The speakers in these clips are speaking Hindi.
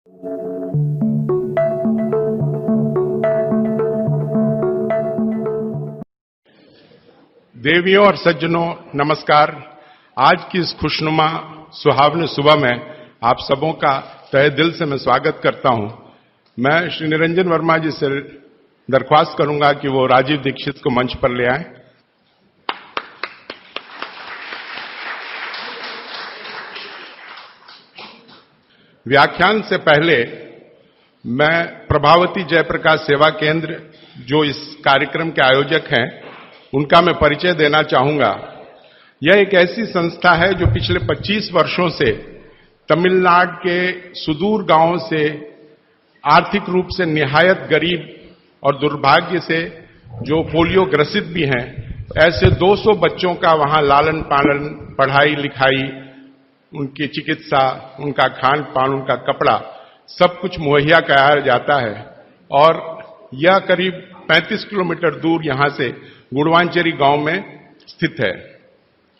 देवियों और सज्जनों, नमस्कार। आज की इस खुशनुमा सुहावनी सुबह में आप सबों का तहे दिल से मैं स्वागत करता हूं। मैं श्री निरंजन वर्मा जी से दरख्वास्त करूंगा कि वो राजीव दीक्षित को मंच पर ले आएं। व्याख्यान से पहले मैं प्रभावती जयप्रकाश सेवा केंद्र, जो इस कार्यक्रम के आयोजक हैं, उनका मैं परिचय देना चाहूंगा। यह एक ऐसी संस्था है जो पिछले 25 वर्षों से तमिलनाडु के सुदूर गांवों से आर्थिक रूप से निहायत गरीब और दुर्भाग्य से जो पोलियो ग्रसित भी हैं, ऐसे 200 बच्चों का वहां लालन पालन, पढ़ाई लिखाई, उनकी चिकित्सा, उनका खान पान, उनका कपड़ा, सब कुछ मुहैया कराया जाता है। और यह करीब 35 किलोमीटर दूर यहां से गुड़वांचेरी गांव में स्थित है।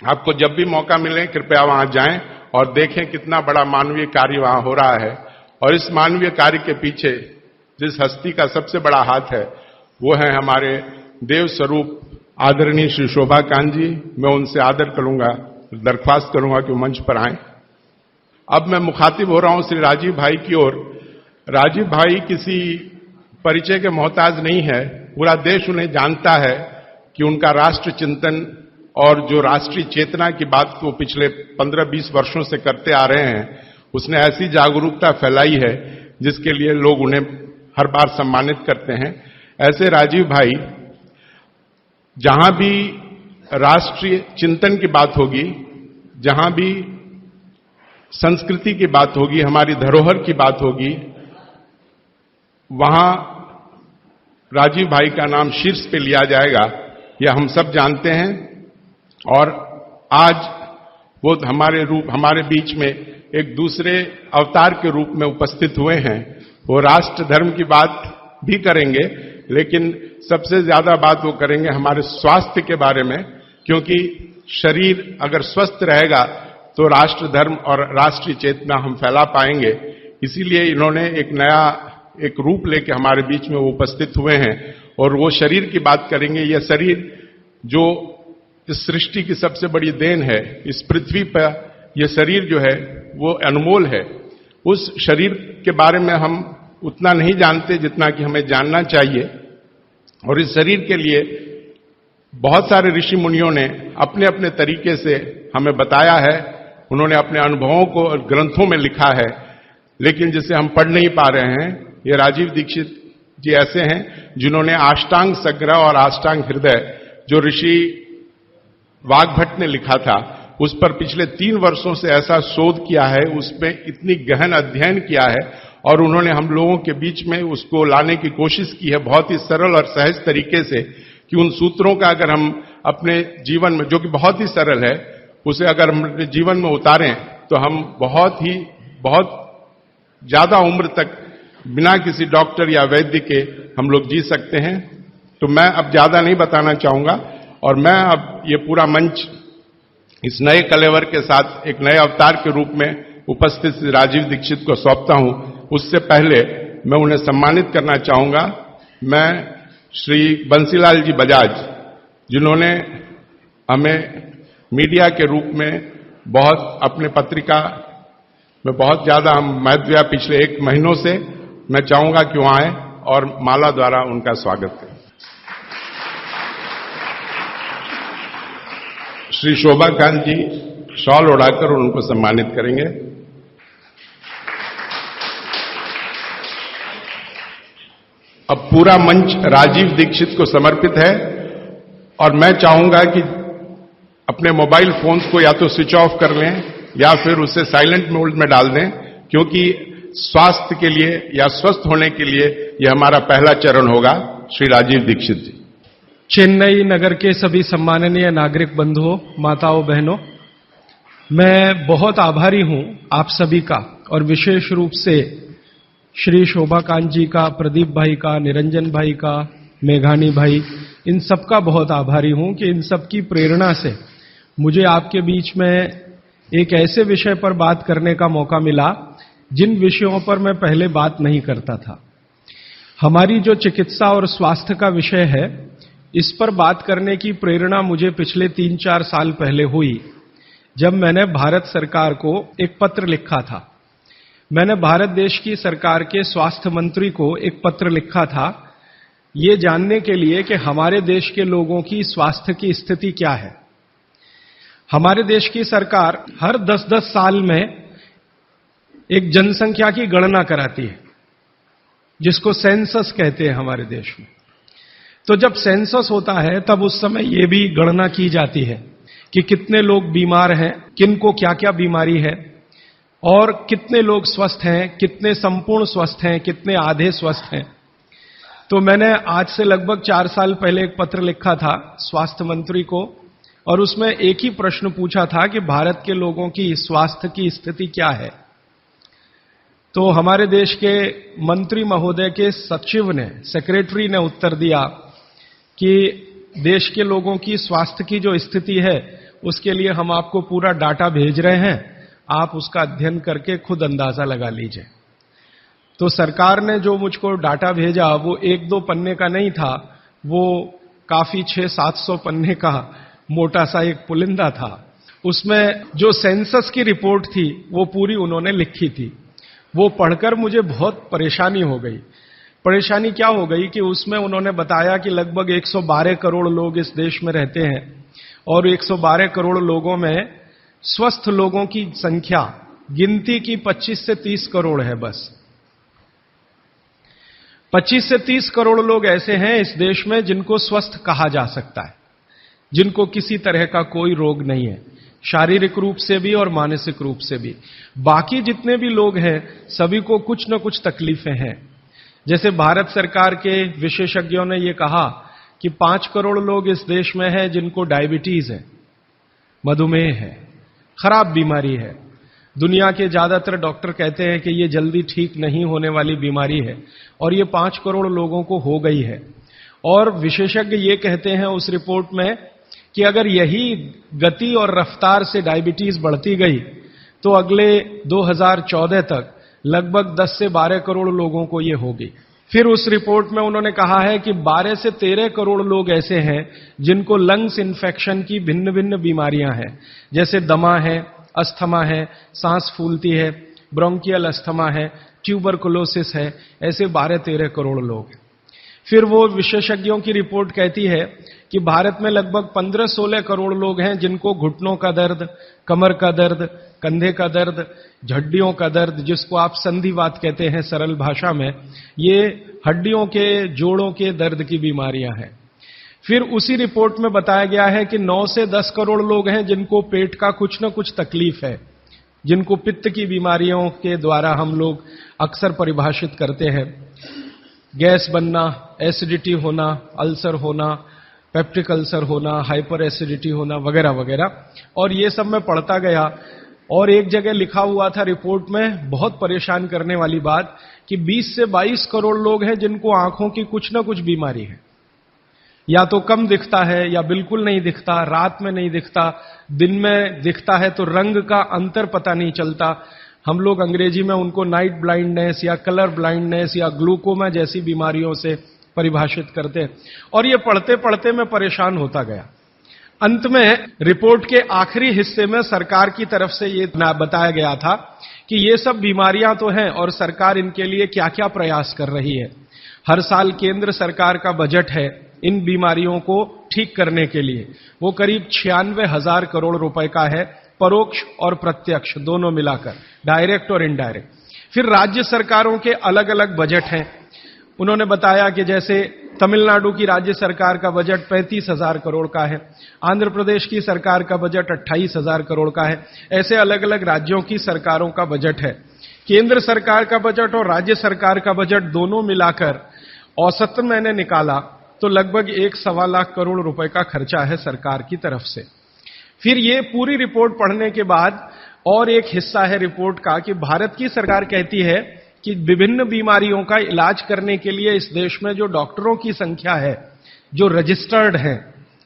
आपको जब भी मौका मिले कृपया वहां जाएं और देखें कितना बड़ा मानवीय कार्य वहां हो रहा है। और इस मानवीय कार्य के पीछे जिस हस्ती का सबसे बड़ा हाथ है वो है हमारे देव स्वरूप आदरणीय श्री शोभा कांत जी। मैं उनसे आदर करूंगा, दरख्वास्त करूंगा कि वो मंच पर आएं। अब मैं मुखातिब हो रहा हूं श्री राजीव भाई की ओर। राजीव भाई किसी परिचय के मोहताज नहीं है। पूरा देश उन्हें जानता है कि उनका राष्ट्र चिंतन और जो राष्ट्रीय चेतना की बात को पिछले 15-20 वर्षों से करते आ रहे हैं, उसने ऐसी जागरूकता फैलाई है जिसके लिए लोग उन्हें हर बार सम्मानित करते हैं। ऐसे राजीव भाई जहां भी राष्ट्रीय चिंतन की बात होगी, जहां भी संस्कृति की बात होगी, हमारी धरोहर की बात होगी, वहां राजीव भाई का नाम शीर्ष पे लिया जाएगा, यह हम सब जानते हैं। और आज वो हमारे बीच में एक दूसरे अवतार के रूप में उपस्थित हुए हैं। वो राष्ट्र धर्म की बात भी करेंगे, लेकिन सबसे ज्यादा बात वो करेंगे हमारे स्वास्थ्य के बारे में, क्योंकि शरीर अगर स्वस्थ रहेगा तो राष्ट्र धर्म और राष्ट्रीय चेतना हम फैला पाएंगे। इसीलिए इन्होंने एक रूप लेके हमारे बीच में वो उपस्थित हुए हैं और वो शरीर की बात करेंगे। यह शरीर जो इस सृष्टि की सबसे बड़ी देन है, इस पृथ्वी पर यह शरीर जो है वो अनमोल है। उस शरीर के बारे में हम उतना नहीं जानते जितना कि हमें जानना चाहिए। और इस शरीर के लिए बहुत सारे ऋषि मुनियों ने अपने अपने तरीके से हमें बताया है। उन्होंने अपने अनुभवों को ग्रंथों में लिखा है, लेकिन जिसे हम पढ़ नहीं पा रहे हैं। ये राजीव दीक्षित जी ऐसे हैं जिन्होंने अष्टांग संग्रह और अष्टांग हृदय, जो ऋषि वाग्भट ने लिखा था, उस पर पिछले 3 वर्षों से ऐसा शोध किया है, उसमें इतनी गहन अध्ययन किया है और उन्होंने हम लोगों के बीच में उसको लाने की कोशिश की है बहुत ही सरल और सहज तरीके से, कि उन सूत्रों का अगर हम अपने जीवन में, जो कि बहुत ही सरल है, उसे अगर हम अपने जीवन में उतारें तो हम बहुत ज्यादा उम्र तक बिना किसी डॉक्टर या वैद्य के हम लोग जी सकते हैं। तो मैं अब ज्यादा नहीं बताना चाहूंगा और मैं अब ये पूरा मंच इस नए कलेवर के साथ एक नए अवतार के रूप में उपस्थित श्री राजीव दीक्षित को सौंपता हूं। उससे पहले मैं उन्हें सम्मानित करना चाहूंगा। मैं श्री बंसीलाल जी बजाज, जिन्होंने हमें मीडिया के रूप में बहुत अपने पत्रिका में बहुत ज्यादा हम महत्व पिछले 1 महीनों से, मैं चाहूंगा कि वहां आए और माला द्वारा उनका स्वागत करें। श्री शोभा कांत जी शॉल उड़ाकर उनको सम्मानित करेंगे। अब पूरा मंच राजीव दीक्षित को समर्पित है और मैं चाहूंगा कि अपने मोबाइल फोन्स को या तो स्विच ऑफ कर लें या फिर उसे साइलेंट मोड में डाल दें, क्योंकि स्वास्थ्य के लिए या स्वस्थ होने के लिए यह हमारा पहला चरण होगा। श्री राजीव दीक्षित जी। चेन्नई नगर के सभी सम्माननीय नागरिक बंधुओं, माताओं, बहनों, मैं बहुत आभारी हूं आप सभी का, और विशेष रूप से श्री शोभा कांत जी का, प्रदीप भाई का, निरंजन भाई का, मेघानी भाई, इन सब का बहुत आभारी हूं कि इन सब की प्रेरणा से मुझे आपके बीच में एक ऐसे विषय पर बात करने का मौका मिला जिन विषयों पर मैं पहले बात नहीं करता था। हमारी जो चिकित्सा और स्वास्थ्य का विषय है, इस पर बात करने की प्रेरणा मुझे पिछले 3-4 साल पहले हुई, जब मैंने भारत सरकार को एक पत्र लिखा था। मैंने भारत देश की सरकार के स्वास्थ्य मंत्री को एक पत्र लिखा था, ये जानने के लिए कि हमारे देश के लोगों की स्वास्थ्य की स्थिति क्या है। हमारे देश की सरकार हर 10-10 साल में एक जनसंख्या की गणना कराती है, जिसको सेंसस कहते हैं हमारे देश में। तो जब सेंसस होता है, तब उस समय यह भी गणना की जाती है कि कितने लोग बीमार हैं, किनको क्या क्या बीमारी है, और कितने लोग स्वस्थ हैं, कितने संपूर्ण स्वस्थ हैं, कितने आधे स्वस्थ हैं। तो मैंने आज से लगभग 4 साल पहले एक पत्र लिखा था स्वास्थ्य मंत्री को, और उसमें एक ही प्रश्न पूछा था कि भारत के लोगों की स्वास्थ्य की स्थिति क्या है। तो हमारे देश के मंत्री महोदय के सचिव ने, सेक्रेटरी ने उत्तर दिया कि देश के लोगों की स्वास्थ्य की जो स्थिति है, उसके लिए हम आपको पूरा डाटा भेज रहे हैं, आप उसका अध्ययन करके खुद अंदाजा लगा लीजिए। तो सरकार ने जो मुझको डाटा भेजा, वो 1-2 पन्ने का नहीं था, वो काफी 600-700 पन्ने का मोटा सा एक पुलिंदा था। उसमें जो सेंसस की रिपोर्ट थी, वो पूरी उन्होंने लिखी थी। वो पढ़कर मुझे बहुत परेशानी हो गई। परेशानी क्या हो गई कि उसमें उन्होंने बताया कि लगभग 112 करोड़ लोग इस देश में रहते हैं, और 112 करोड़ लोगों में स्वस्थ लोगों की संख्या गिनती की 25 से 30 करोड़ है। बस 25 से 30 करोड़ लोग ऐसे हैं इस देश में जिनको स्वस्थ कहा जा सकता है, जिनको किसी तरह का कोई रोग नहीं है, शारीरिक रूप से भी और मानसिक रूप से भी। बाकी जितने भी लोग हैं, सभी को कुछ न कुछ तकलीफें हैं। जैसे भारत सरकार के विशेषज्ञों ने यह कहा कि 5 करोड़ लोग इस देश में हैं जिनको डायबिटीज है, मधुमेह है, खराब बीमारी है। दुनिया के ज्यादातर डॉक्टर कहते हैं कि ये जल्दी ठीक नहीं होने वाली बीमारी है, और ये 5 करोड़ लोगों को हो गई है। और विशेषज्ञ ये कहते हैं उस रिपोर्ट में कि अगर यही गति और रफ्तार से डायबिटीज बढ़ती गई, तो अगले 2014 तक लगभग 10 से 12 करोड़ लोगों को ये होगी। फिर उस रिपोर्ट में उन्होंने कहा है कि 12 से 13 करोड़ लोग ऐसे हैं जिनको लंग्स इन्फेक्शन की भिन्न भिन्न बीमारियां हैं, जैसे दमा है, अस्थमा है, सांस फूलती है, ब्रोंकियल अस्थमा है, ट्यूबरकुलोसिस है। ऐसे 12-13 करोड़ लोग हैं। फिर वो विशेषज्ञों की रिपोर्ट कहती है कि भारत में लगभग 15-16 करोड़ लोग हैं जिनको घुटनों का दर्द, कमर का दर्द, कंधे का दर्द, हड्डियों का दर्द, जिसको आप संधिवात कहते हैं सरल भाषा में, ये हड्डियों के, जोड़ों के दर्द की बीमारियां हैं। फिर उसी रिपोर्ट में बताया गया है कि 9 से 10 करोड़ लोग हैं जिनको पेट का कुछ न कुछ तकलीफ है, जिनको पित्त की बीमारियों के द्वारा हम लोग अक्सर परिभाषित करते हैं। गैस बनना, एसिडिटी होना, अल्सर होना, पेप्टिक अल्सर होना, हाइपर एसिडिटी होना, वगैरह वगैरह। और ये सब मैं पढ़ता गया, और एक जगह लिखा हुआ था रिपोर्ट में, बहुत परेशान करने वाली बात, कि 20 से 22 करोड़ लोग हैं जिनको आंखों की कुछ न कुछ बीमारी है। या तो कम दिखता है या बिल्कुल नहीं दिखता, रात में नहीं दिखता, दिन में दिखता है तो रंग का अंतर पता नहीं चलता। हम लोग अंग्रेजी में उनको नाइट ब्लाइंडनेस या कलर ब्लाइंडनेस या ग्लूकोमा जैसी बीमारियों से परिभाषित करते हैं। और ये पढ़ते पढ़ते मैं परेशान होता गया। अंत में रिपोर्ट के आखिरी हिस्से में सरकार की तरफ से ये बताया गया था कि ये सब बीमारियां तो हैं और सरकार इनके लिए क्या क्या प्रयास कर रही है। हर साल केंद्र सरकार का बजट है इन बीमारियों को ठीक करने के लिए, वो करीब 96,000 करोड़ रुपए का है, परोक्ष और प्रत्यक्ष दोनों मिलाकर, डायरेक्ट और इनडायरेक्ट। फिर राज्य सरकारों के अलग अलग बजट हैं। उन्होंने बताया कि जैसे तमिलनाडु की राज्य सरकार का बजट 35,000 करोड़ का है, आंध्र प्रदेश की सरकार का बजट 28,000 करोड़ का है। ऐसे अलग अलग राज्यों की सरकारों का बजट है। केंद्र सरकार का बजट और राज्य सरकार का बजट दोनों मिलाकर औसतन मैंने निकाला तो लगभग 1-1.25 लाख करोड़ रुपए का खर्चा है सरकार की तरफ से। फिर ये पूरी रिपोर्ट पढ़ने के बाद और एक हिस्सा है रिपोर्ट का कि भारत की सरकार कहती है कि विभिन्न बीमारियों का इलाज करने के लिए इस देश में जो डॉक्टरों की संख्या है, जो रजिस्टर्ड हैं,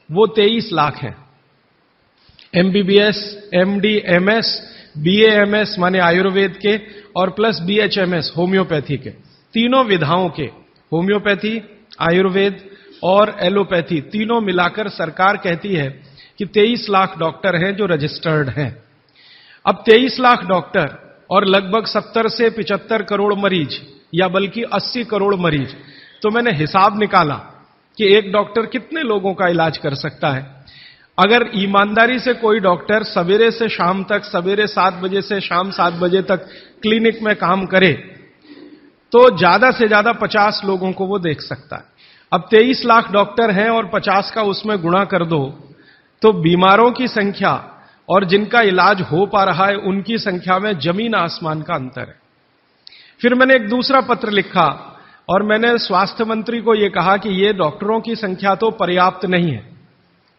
वो 23 लाख हैं। एमबीबीएस, एमडी, एमएस BAMS माने आयुर्वेद के और प्लस BHMS होम्योपैथी के, तीनों विधाओं के, होम्योपैथी, आयुर्वेद और एलोपैथी तीनों मिलाकर सरकार कहती है कि 23 लाख डॉक्टर हैं जो रजिस्टर्ड हैं। अब 23 लाख डॉक्टर और लगभग 70 से 75 करोड़ मरीज या बल्कि 80 करोड़ मरीज, तो मैंने हिसाब निकाला कि एक डॉक्टर कितने लोगों का इलाज कर सकता है। अगर ईमानदारी से कोई डॉक्टर सवेरे से शाम तक, सवेरे 7 बजे से शाम 7 बजे तक क्लिनिक में काम करे तो ज्यादा से ज्यादा 50 लोगों को वो देख सकता है। अब 23 लाख डॉक्टर हैं और 50 का उसमें गुणा कर दो तो बीमारों की संख्या और जिनका इलाज हो पा रहा है उनकी संख्या में जमीन आसमान का अंतर है। फिर मैंने एक दूसरा पत्र लिखा और मैंने स्वास्थ्य मंत्री को यह कहा कि ये डॉक्टरों की संख्या तो पर्याप्त नहीं है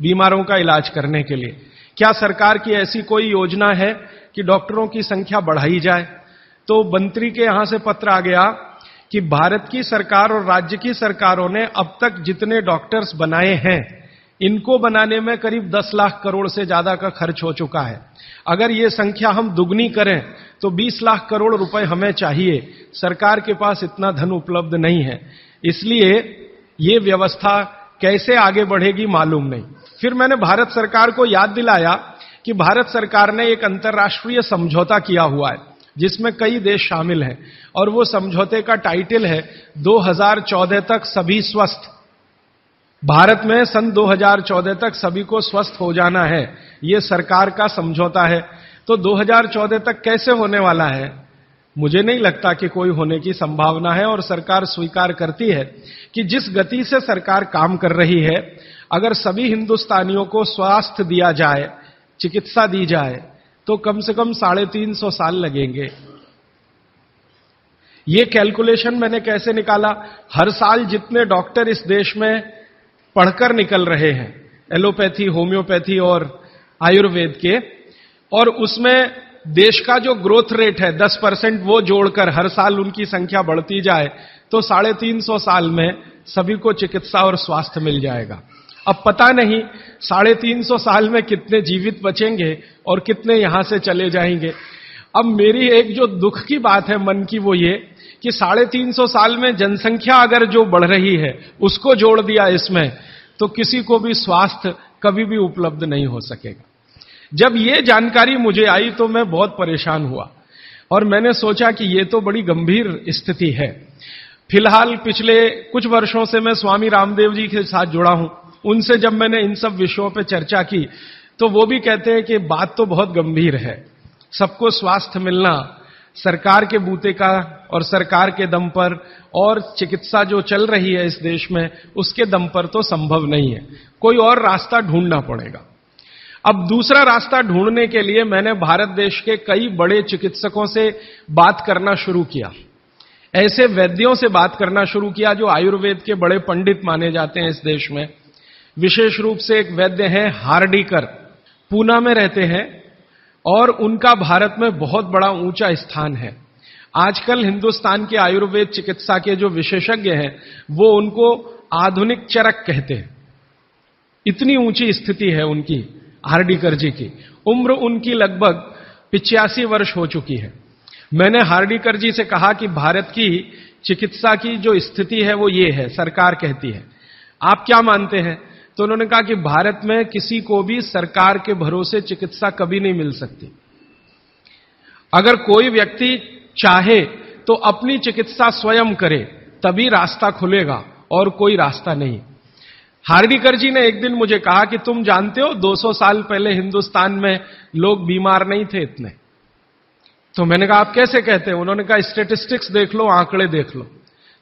बीमारों का इलाज करने के लिए। क्या सरकार की ऐसी कोई योजना है कि डॉक्टरों की संख्या बढ़ाई जाए? तो मंत्री के यहां से पत्र आ गया कि भारत की सरकार और राज्य की सरकारों ने अब तक जितने डॉक्टर्स बनाए हैं इनको बनाने में करीब 10 लाख करोड़ से ज्यादा का खर्च हो चुका है। अगर ये संख्या हम दुगनी करें तो 20 लाख करोड़ रुपए हमें चाहिए। सरकार के पास इतना धन उपलब्ध नहीं है, इसलिए ये व्यवस्था कैसे आगे बढ़ेगी मालूम नहीं। फिर मैंने भारत सरकार को याद दिलाया कि भारत सरकार ने एक अंतर्राष्ट्रीय समझौता किया हुआ है जिसमें कई देश शामिल हैं और वो समझौते का टाइटल है 2014 तक सभी स्वस्थ। भारत में सन 2014 तक सभी को स्वस्थ हो जाना है, ये सरकार का समझौता है। तो 2014 तक कैसे होने वाला है? मुझे नहीं लगता कि कोई होने की संभावना है और सरकार स्वीकार करती है कि जिस गति से सरकार काम कर रही है, अगर सभी हिंदुस्तानियों को स्वास्थ्य दिया जाए, चिकित्सा दी जाए तो कम से कम 350 साल लगेंगे। ये कैलकुलेशन मैंने कैसे निकाला? हर साल जितने डॉक्टर इस देश में पढ़कर निकल रहे हैं एलोपैथी, होम्योपैथी और आयुर्वेद के, और उसमें देश का जो ग्रोथ रेट है 10% वो जोड़कर हर साल उनकी संख्या बढ़ती जाए तो 350 साल में सभी को चिकित्सा और स्वास्थ्य मिल जाएगा। अब पता नहीं 350 साल में कितने जीवित बचेंगे और कितने यहां से चले जाएंगे। अब मेरी एक जो दुख की बात है मन की वो ये कि 350 साल में जनसंख्या अगर जो बढ़ रही है उसको जोड़ दिया इसमें तो किसी को भी स्वास्थ्य कभी भी उपलब्ध नहीं हो सकेगा। जब ये जानकारी मुझे आई तो मैं बहुत परेशान हुआ और मैंने सोचा कि ये तो बड़ी गंभीर स्थिति है। फिलहाल पिछले कुछ वर्षों से मैं स्वामी रामदेव जी के साथ जुड़ा हूं, उनसे जब मैंने इन सब विषयों पर चर्चा की तो वो भी कहते हैं कि बात तो बहुत गंभीर है, सबको स्वास्थ्य मिलना सरकार के बूते का और सरकार के दम पर और चिकित्सा जो चल रही है इस देश में उसके दम पर तो संभव नहीं है, कोई और रास्ता ढूंढना पड़ेगा। अब दूसरा रास्ता ढूंढने के लिए मैंने भारत देश के कई बड़े चिकित्सकों से बात करना शुरू किया, ऐसे वैद्यों से बात करना शुरू किया जो आयुर्वेद के बड़े पंडित माने जाते हैं इस देश में। विशेष रूप से एक वैद्य हैं हार्डीकर, पूना में रहते हैं और उनका भारत में बहुत बड़ा ऊंचा स्थान है। आजकल हिंदुस्तान के आयुर्वेद चिकित्सा के जो विशेषज्ञ हैं वो उनको आधुनिक चरक कहते हैं, इतनी ऊंची स्थिति है उनकी। हार्डीकर जी की उम्र उनकी लगभग 85 वर्ष हो चुकी है। मैंने हार्डीकर जी से कहा कि भारत की चिकित्सा की जो स्थिति है वो ये है, सरकार कहती है, आप क्या मानते हैं? तो उन्होंने कहा कि भारत में किसी को भी सरकार के भरोसे चिकित्सा कभी नहीं मिल सकती। अगर कोई व्यक्ति चाहे तो अपनी चिकित्सा स्वयं करे तभी रास्ता खुलेगा और कोई रास्ता नहीं। हार्डीकर जी ने एक दिन मुझे कहा कि तुम जानते हो 200 साल पहले हिंदुस्तान में लोग बीमार नहीं थे इतने। तो मैंने कहा आप कैसे कहते हैं? उन्होंने कहा स्टैटिस्टिक्स देख लो, आंकड़े देख लो।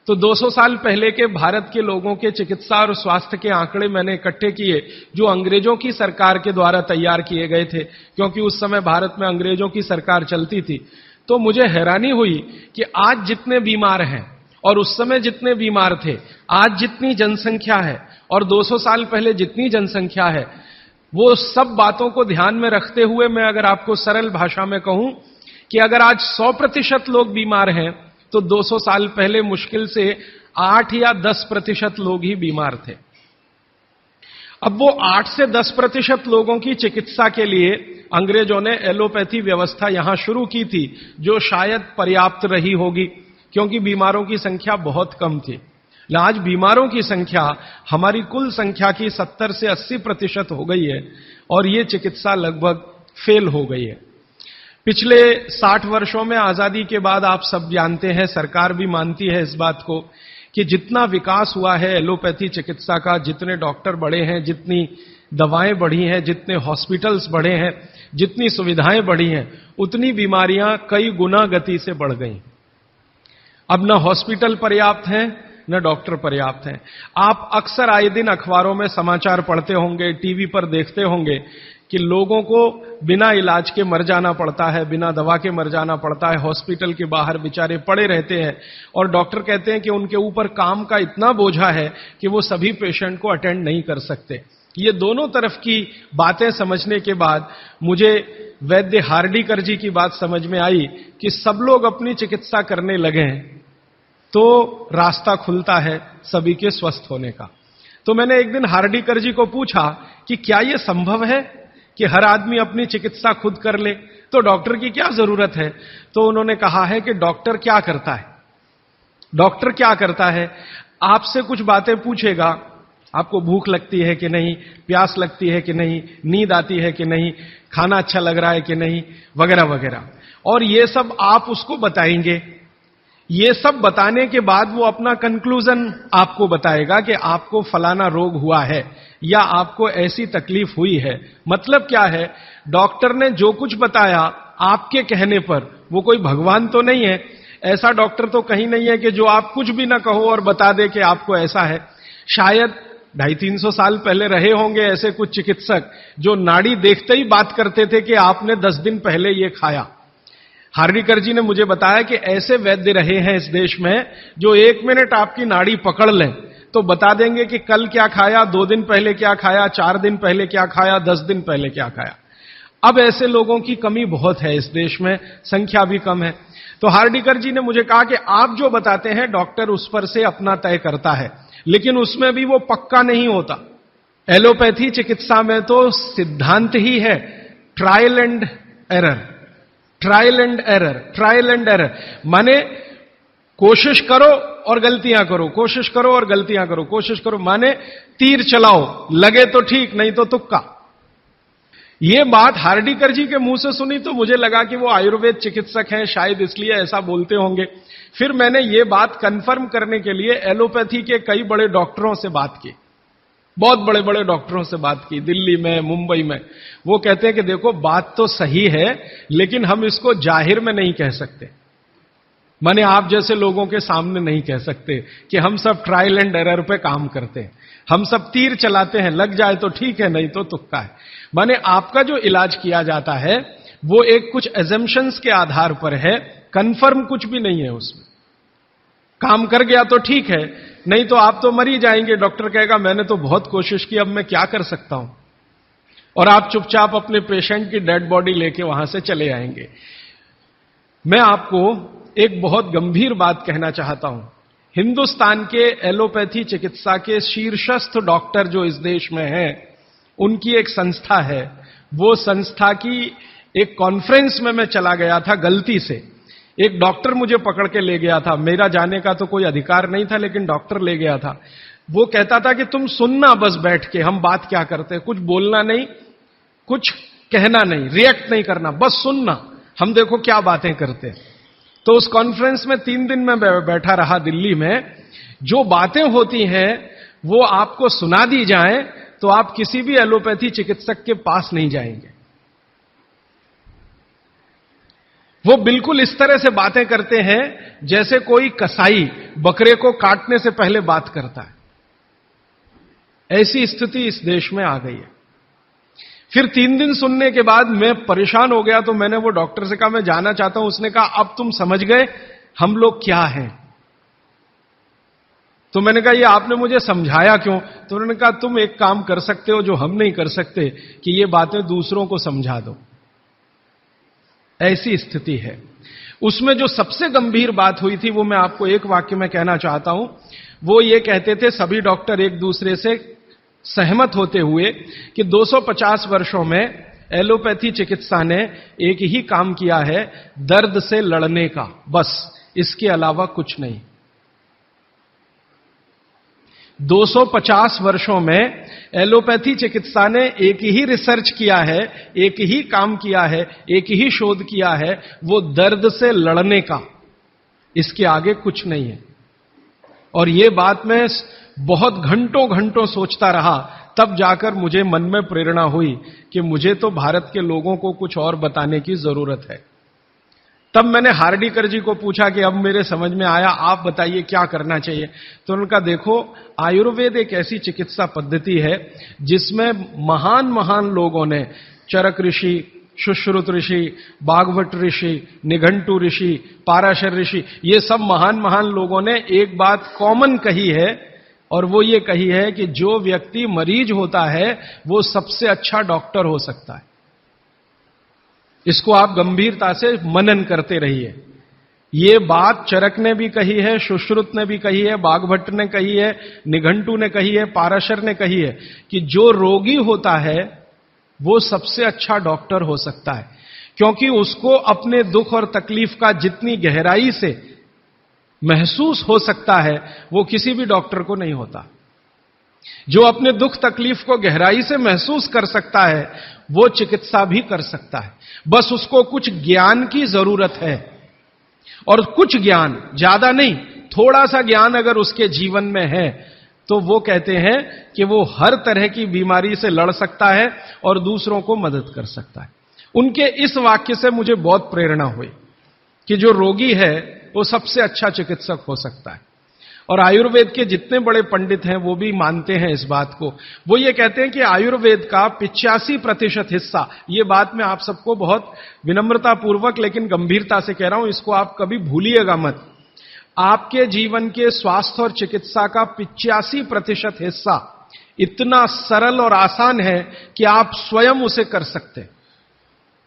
तो 200 साल पहले के भारत के लोगों के चिकित्सा और स्वास्थ्य के आंकड़े मैंने इकट्ठे किए जो अंग्रेजों की सरकार के द्वारा तैयार किए गए थे, क्योंकि उस समय भारत में अंग्रेजों की सरकार चलती थी। तो मुझे हैरानी हुई कि आज जितने बीमार हैं और उस समय जितने बीमार थे, आज जितनी जनसंख्या है और 200 साल पहले जितनी जनसंख्या है, वो सब बातों को ध्यान में रखते हुए मैं अगर आपको सरल भाषा में कहूं कि अगर आज 100% लोग बीमार हैं तो 200 साल पहले मुश्किल से 8 या 10% लोग ही बीमार थे। अब वो 8 से 10% लोगों की चिकित्सा के लिए अंग्रेजों ने एलोपैथी व्यवस्था यहां शुरू की थी, जो शायद पर्याप्त रही होगी, क्योंकि बीमारों की संख्या बहुत कम थी। आज बीमारों की संख्या हमारी कुल संख्या की 70 से 80% हो गई है और ये चिकित्सा लगभग फेल हो गई है। पिछले 60 वर्षों में आजादी के बाद आप सब जानते हैं, सरकार भी मानती है इस बात को, कि जितना विकास हुआ है एलोपैथी चिकित्सा का, जितने डॉक्टर बढ़े हैं, जितनी दवाएं बढ़ी हैं, जितने हॉस्पिटल्स बढ़े हैं, जितनी सुविधाएं बढ़ी हैं, उतनी बीमारियां कई गुना गति से बढ़ गई। अब न हॉस्पिटल पर्याप्त हैं, न डॉक्टर पर्याप्त हैं। आप अक्सर आए दिन अखबारों में समाचार पढ़ते होंगे, टीवी पर देखते होंगे कि लोगों को बिना इलाज के मर जाना पड़ता है, बिना दवा के मर जाना पड़ता है, हॉस्पिटल के बाहर बेचारे पड़े रहते हैं और डॉक्टर कहते हैं कि उनके ऊपर काम का इतना बोझा है कि वो सभी पेशेंट को अटेंड नहीं कर सकते। ये दोनों तरफ की बातें समझने के बाद मुझे वैद्य हार्डीकर जी की बात समझ में आई कि सब लोग अपनी चिकित्सा करने लगे तो रास्ता खुलता है सभी के स्वस्थ होने का। तो मैंने एक दिन हार्डीकर जी को पूछा कि क्या यह संभव है कि हर आदमी अपनी चिकित्सा खुद कर ले, तो डॉक्टर की क्या जरूरत है? तो उन्होंने कहा है कि डॉक्टर क्या करता है, डॉक्टर क्या करता है, आपसे कुछ बातें पूछेगा, आपको भूख लगती है कि नहीं, प्यास लगती है कि नहीं, नींद आती है कि नहीं, खाना अच्छा लग रहा है कि नहीं, वगैरह वगैरह, और ये सब आप उसको बताएंगे। ये सब बताने के बाद वो अपना कंक्लूजन आपको बताएगा कि आपको फलाना रोग हुआ है या आपको ऐसी तकलीफ हुई है। मतलब क्या है, डॉक्टर ने जो कुछ बताया आपके कहने पर, वो कोई भगवान तो नहीं है, ऐसा डॉक्टर तो कहीं नहीं है कि जो आप कुछ भी ना कहो और बता दे कि आपको ऐसा है। शायद 250-300 साल पहले रहे होंगे ऐसे कुछ चिकित्सक जो नाड़ी देखते ही बात करते थे कि आपने 10 दिन पहले ये खाया। हार्डीकर जी ने मुझे बताया कि ऐसे वैद्य रहे हैं इस देश में जो 1 मिनट आपकी नाड़ी पकड़ लें तो बता देंगे कि कल क्या खाया, 2 दिन पहले क्या खाया, 4 दिन पहले क्या खाया, 10 दिन पहले क्या खाया। अब ऐसे लोगों की कमी बहुत है इस देश में, संख्या भी कम है। तो हार्डीकर जी ने मुझे कहा कि आप जो बताते हैं डॉक्टर उस पर से अपना तय करता है, लेकिन उसमें भी वो पक्का नहीं होता। एलोपैथी चिकित्सा में तो सिद्धांत ही है trial and error, trial and error, trial and error, माने कोशिश करो और गलतियां करो, कोशिश करो और गलतियां करो, कोशिश करो, माने तीर चलाओ, लगे तो ठीक, नहीं तो तुक्का। ये बात हार्डीकर जी के मुंह से सुनी तो मुझे लगा कि वो आयुर्वेद चिकित्सक हैं, शायद इसलिए ऐसा बोलते होंगे। फिर मैंने ये बात कंफर्म करने के लिए एलोपैथी के कई बड़े डॉक्टरों से बात की, बहुत बड़े बड़े डॉक्टरों से बात की, दिल्ली में, मुंबई में। वो कहते हैं कि देखो बात तो सही है, लेकिन हम इसको जाहिर में नहीं कह सकते, माने आप जैसे लोगों के सामने नहीं कह सकते कि हम सब ट्रायल एंड एरर पे काम करते हैं, हम सब तीर चलाते हैं, लग जाए तो ठीक है, नहीं तो तुक्का है। माने आपका जो इलाज किया जाता है वो एक कुछ एजम्पशंस के आधार पर है, कंफर्म कुछ भी नहीं है उसमें। काम कर गया तो ठीक है, नहीं तो आप तो मर ही जाएंगे। डॉक्टर कहेगा मैंने तो बहुत कोशिश की, अब मैं क्या कर सकता हूं, और आप चुपचाप अपने पेशेंट की डेड बॉडी लेके वहां से चले आएंगे। मैं आपको एक बहुत गंभीर बात कहना चाहता हूं। हिंदुस्तान के एलोपैथी चिकित्सा के शीर्षस्थ डॉक्टर जो इस देश में हैं, उनकी एक संस्था है। वो संस्था की एक कॉन्फ्रेंस में मैं चला गया था गलती से, एक डॉक्टर मुझे पकड़ के ले गया था, मेरा जाने का तो कोई अधिकार नहीं था, लेकिन डॉक्टर ले गया था। वो कहता था कि तुम सुनना बस बैठ के, हम बात क्या करते हैं, कुछ बोलना नहीं, कुछ कहना नहीं, रिएक्ट नहीं करना, बस सुनना, हम देखो क्या बातें करते हैं। तो उस कॉन्फ्रेंस में 3 दिन में बैठा रहा दिल्ली में। जो बातें होती हैं वो आपको सुना दी जाएं तो आप किसी भी एलोपैथी चिकित्सक के पास नहीं जाएंगे। वो बिल्कुल इस तरह से बातें करते हैं जैसे कोई कसाई बकरे को काटने से पहले बात करता है। ऐसी स्थिति इस देश में आ गई है। फिर 3 दिन सुनने के बाद मैं परेशान हो गया, तो मैंने वो डॉक्टर से कहा मैं जाना चाहता हूं। उसने कहा अब तुम समझ गए हम लोग क्या हैं? तो मैंने कहा ये आपने मुझे समझाया क्यों? तो उन्होंने कहा तुम एक काम कर सकते हो जो हम नहीं कर सकते, कि ये बातें दूसरों को समझा दो। ऐसी स्थिति है। उसमें जो सबसे गंभीर बात हुई थी वो मैं आपको एक वाक्य में कहना चाहता हूं। वो ये कहते थे सभी डॉक्टर एक दूसरे से सहमत होते हुए कि 250 वर्षों में एलोपैथी चिकित्सा ने एक ही काम किया है, दर्द से लड़ने का, बस इसके अलावा कुछ नहीं। 250 वर्षों में एलोपैथी चिकित्सा ने एक ही रिसर्च किया है, एक ही काम किया है, एक ही शोध किया है, वो दर्द से लड़ने का, इसके आगे कुछ नहीं है। और ये बात मैं बहुत घंटों घंटों सोचता रहा, तब जाकर मुझे मन में प्रेरणा हुई कि मुझे तो भारत के लोगों को कुछ और बताने की जरूरत है। तब मैंने हार्डीकर जी को पूछा कि अब मेरे समझ में आया, आप बताइए क्या करना चाहिए। तो उनका, देखो, आयुर्वेद एक ऐसी चिकित्सा पद्धति है जिसमें महान महान लोगों ने, चरक ऋषि, सुश्रुत ऋषि, बागभट्ट ऋषि, निघंटु ऋषि, पाराशर ऋषि, ये सब महान महान लोगों ने एक बात कॉमन कही है, और वो ये कही है कि जो व्यक्ति मरीज होता है वो सबसे अच्छा डॉक्टर हो सकता है। इसको आप गंभीरता से मनन करते रहिए। ये बात चरक ने भी कही है, सुश्रुत ने भी कही है, बागभट्ट ने कही है, निघंटु ने कही है, पाराशर ने कही है कि जो रोगी होता है वो सबसे अच्छा डॉक्टर हो सकता है, क्योंकि उसको अपने दुख और तकलीफ का जितनी गहराई से महसूस हो सकता है वो किसी भी डॉक्टर को नहीं होता। जो अपने दुख तकलीफ को गहराई से महसूस कर सकता है वो चिकित्सा भी कर सकता है, बस उसको कुछ ज्ञान की जरूरत है। और कुछ ज्ञान, ज्यादा नहीं, थोड़ा सा ज्ञान अगर उसके जीवन में है तो वो कहते हैं कि वो हर तरह की बीमारी से लड़ सकता है और दूसरों को मदद कर सकता है। उनके इस वाक्य से मुझे बहुत प्रेरणा हुई कि जो रोगी है वो सबसे अच्छा चिकित्सक हो सकता है। और आयुर्वेद के जितने बड़े पंडित हैं वो भी मानते हैं इस बात को। वो ये कहते हैं कि आयुर्वेद का 85% हिस्सा, ये बात मैं आप सबको बहुत विनम्रता पूर्वक लेकिन गंभीरता से कह रहा हूं, इसको आप कभी भूलिएगा मत। आपके जीवन के स्वास्थ्य और चिकित्सा का 85% हिस्सा इतना सरल और आसान है कि आप स्वयं उसे कर सकते हैं।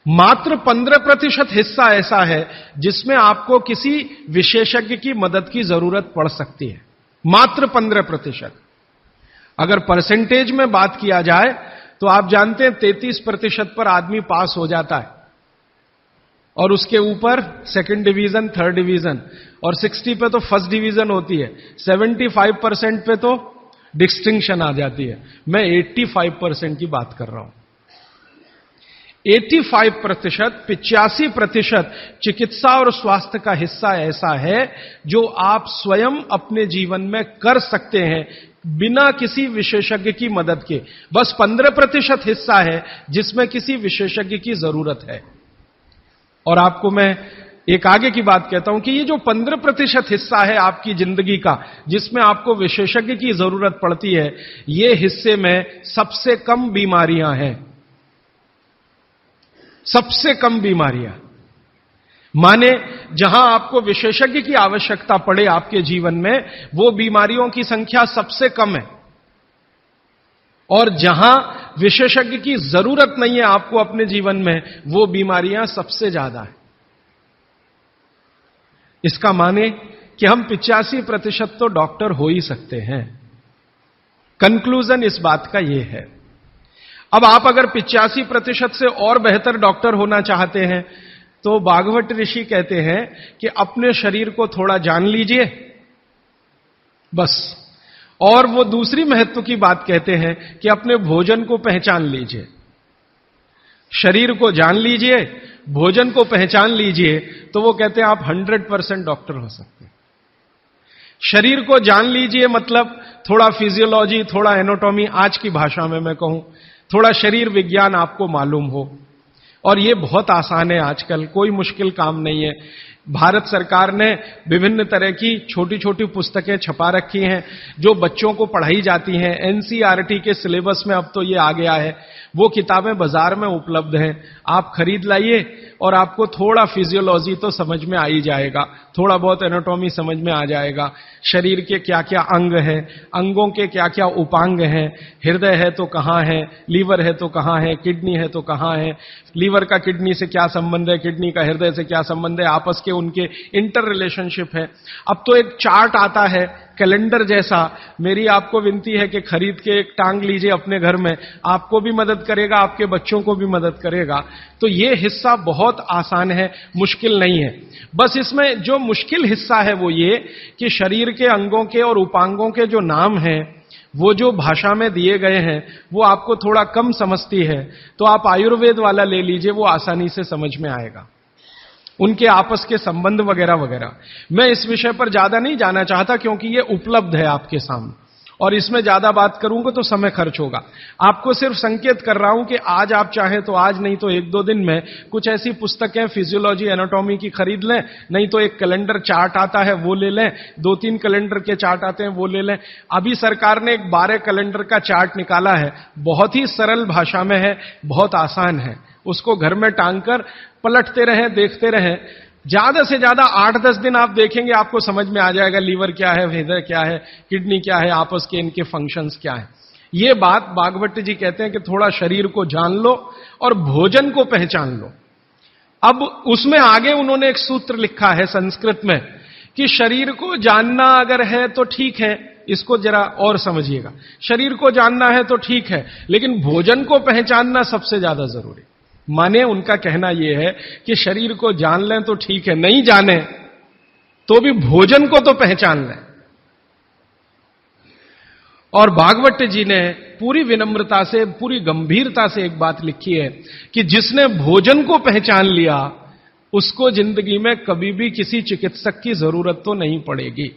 मात्र 15% हिस्सा ऐसा है जिसमें आपको किसी विशेषज्ञ की मदद की जरूरत पड़ सकती है, मात्र 15%। अगर परसेंटेज में बात किया जाए तो आप जानते हैं 33% पर आदमी पास हो जाता है, और उसके ऊपर सेकंड डिवीजन, थर्ड डिवीजन, और 60 पे तो फर्स्ट डिवीजन होती है, 75% पे तो डिस्टिंक्शन आ जाती है। मैं 85% की बात कर रहा हूं। 85%, 85% चिकित्सा और स्वास्थ्य का हिस्सा ऐसा है जो आप स्वयं अपने जीवन में कर सकते हैं बिना किसी विशेषज्ञ की मदद के। बस 15% हिस्सा है जिसमें किसी विशेषज्ञ की जरूरत है। और आपको मैं एक आगे की बात कहता हूं कि ये जो 15% हिस्सा है आपकी जिंदगी का जिसमें आपको विशेषज्ञ की जरूरत पड़ती है, ये हिस्से में सबसे कम बीमारियां हैं, सबसे कम बीमारियां। माने जहां आपको विशेषज्ञ की आवश्यकता पड़े आपके जीवन में, वो बीमारियों की संख्या सबसे कम है, और जहां विशेषज्ञ की जरूरत नहीं है आपको अपने जीवन में, वो बीमारियां सबसे ज्यादा है। इसका माने कि हम 85% तो डॉक्टर हो ही सकते हैं। कंक्लूजन इस बात का यह है। अब आप अगर 85% से और बेहतर डॉक्टर होना चाहते हैं तो बागभट्ट ऋषि कहते हैं कि अपने शरीर को थोड़ा जान लीजिए, बस। और वो दूसरी महत्व की बात कहते हैं कि अपने भोजन को पहचान लीजिए। शरीर को जान लीजिए, भोजन को पहचान लीजिए, तो वो कहते हैं आप 100% डॉक्टर हो सकते हैं। शरीर को जान लीजिए मतलब थोड़ा फिजियोलॉजी, थोड़ा एनाटॉमी, आज की भाषा में मैं कहूं थोड़ा शरीर विज्ञान आपको मालूम हो, और ये बहुत आसान है आजकल, कोई मुश्किल काम नहीं है। भारत सरकार ने विभिन्न तरह की छोटी छोटी पुस्तकें छपा रखी हैं जो बच्चों को पढ़ाई जाती हैं। एनसीईआरटी के सिलेबस में अब तो ये आ गया है। वो किताबें बाजार में उपलब्ध हैं, आप खरीद लाइए और आपको थोड़ा फिजियोलॉजी तो समझ में आ ही जाएगा, थोड़ा बहुत एनाटॉमी समझ में आ जाएगा। शरीर के क्या क्या अंग हैं, अंगों के क्या क्या उपांग हैं, हृदय है तो कहां है, लीवर है तो कहां है, किडनी है तो कहां है, लीवर का किडनी से क्या संबंध है, किडनी का हृदय से क्या संबंध है, आपस के उनके इंटर रिलेशनशिप है। अब तो एक चार्ट आता है कैलेंडर जैसा मेरी आपको विनती है कि खरीद के एक टांग लीजिए अपने घर में, आपको भी मदद करेगा, आपके बच्चों को भी मदद करेगा। तो ये हिस्सा बहुत आसान है, मुश्किल नहीं है। बस इसमें जो मुश्किल हिस्सा है वो ये कि शरीर के अंगों के और उपांगों के जो नाम हैं वो जो भाषा में दिए गए हैं वो आपको थोड़ा कम समझती है, तो आप आयुर्वेद वाला ले लीजिए, वो आसानी से समझ में आएगा, उनके आपस के संबंध वगैरह वगैरह। मैं इस विषय पर ज्यादा नहीं जाना चाहता क्योंकि ये उपलब्ध है आपके सामने, और इसमें ज्यादा बात करूंगा तो समय खर्च होगा। आपको सिर्फ संकेत कर रहा हूं कि आज आप चाहें तो आज, नहीं तो एक दो दिन में कुछ ऐसी पुस्तकें फिजियोलॉजी एनाटॉमी की खरीद लें, नहीं तो एक कैलेंडर चार्ट आता है वो ले लें, 2-3 कैलेंडर के चार्ट आते हैं वो ले लें। अभी सरकार ने एक 12 कैलेंडर का चार्ट निकाला है, बहुत ही सरल भाषा में है, बहुत आसान है, उसको घर में टांग कर पलटते रहें, देखते रहें। ज्यादा से ज्यादा 8-10 दिन आप देखेंगे, आपको समझ में आ जाएगा लीवर क्या है, हृदय क्या है, किडनी क्या है, आपस के इनके फंक्शंस क्या है। ये बात भागवत जी कहते हैं कि थोड़ा शरीर को जान लो और भोजन को पहचान लो। अब उसमें आगे उन्होंने एक सूत्र लिखा है संस्कृत में कि शरीर को जानना अगर है तो ठीक है, इसको जरा और समझिएगा, शरीर को जानना है तो ठीक है, लेकिन भोजन को पहचानना सबसे ज्यादा जरूरी। माने उनका कहना यह है कि शरीर को जान लें तो ठीक है, नहीं जाने तो भी भोजन को तो पहचान लें। और भागवत जी ने पूरी विनम्रता से, पूरी गंभीरता से एक बात लिखी है कि जिसने भोजन को पहचान लिया उसको जिंदगी में कभी भी किसी चिकित्सक की जरूरत तो नहीं पड़ेगी।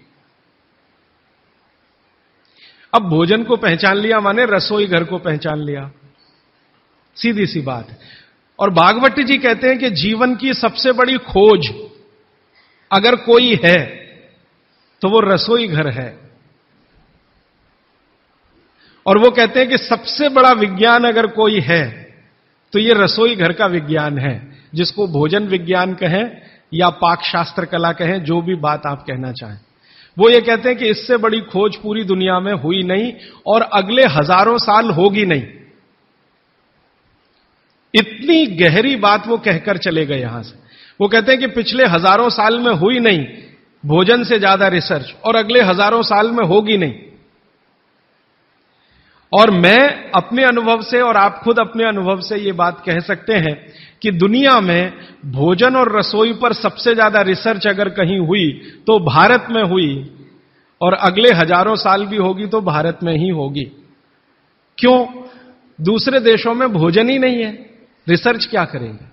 अब भोजन को पहचान लिया माने रसोई घर को पहचान लिया, सीधी सी बात है। और भागवत जी कहते हैं कि जीवन की सबसे बड़ी खोज अगर कोई है तो वो रसोई घर है। और वो कहते हैं कि सबसे बड़ा विज्ञान अगर कोई है तो ये रसोई घर का विज्ञान है, जिसको भोजन विज्ञान कहें या पाक शास्त्र कला कहें, जो भी बात आप कहना चाहें। वो ये कहते हैं कि इससे बड़ी खोज पूरी दुनिया में हुई नहीं और अगले हजारों साल होगी नहीं। इतनी गहरी बात वो कहकर चले गए यहां से। वो कहते हैं कि पिछले हजारों साल में हुई नहीं भोजन से ज्यादा रिसर्च, और अगले हजारों साल में होगी नहीं। और मैं अपने अनुभव से और आप खुद अपने अनुभव से ये बात कह सकते हैं कि दुनिया में भोजन और रसोई पर सबसे ज्यादा रिसर्च अगर कहीं हुई तो भारत में हुई, और अगले हजारों साल भी होगी तो भारत में ही होगी। क्यों? दूसरे देशों में भोजन ही नहीं है, रिसर्च क्या करेंगे?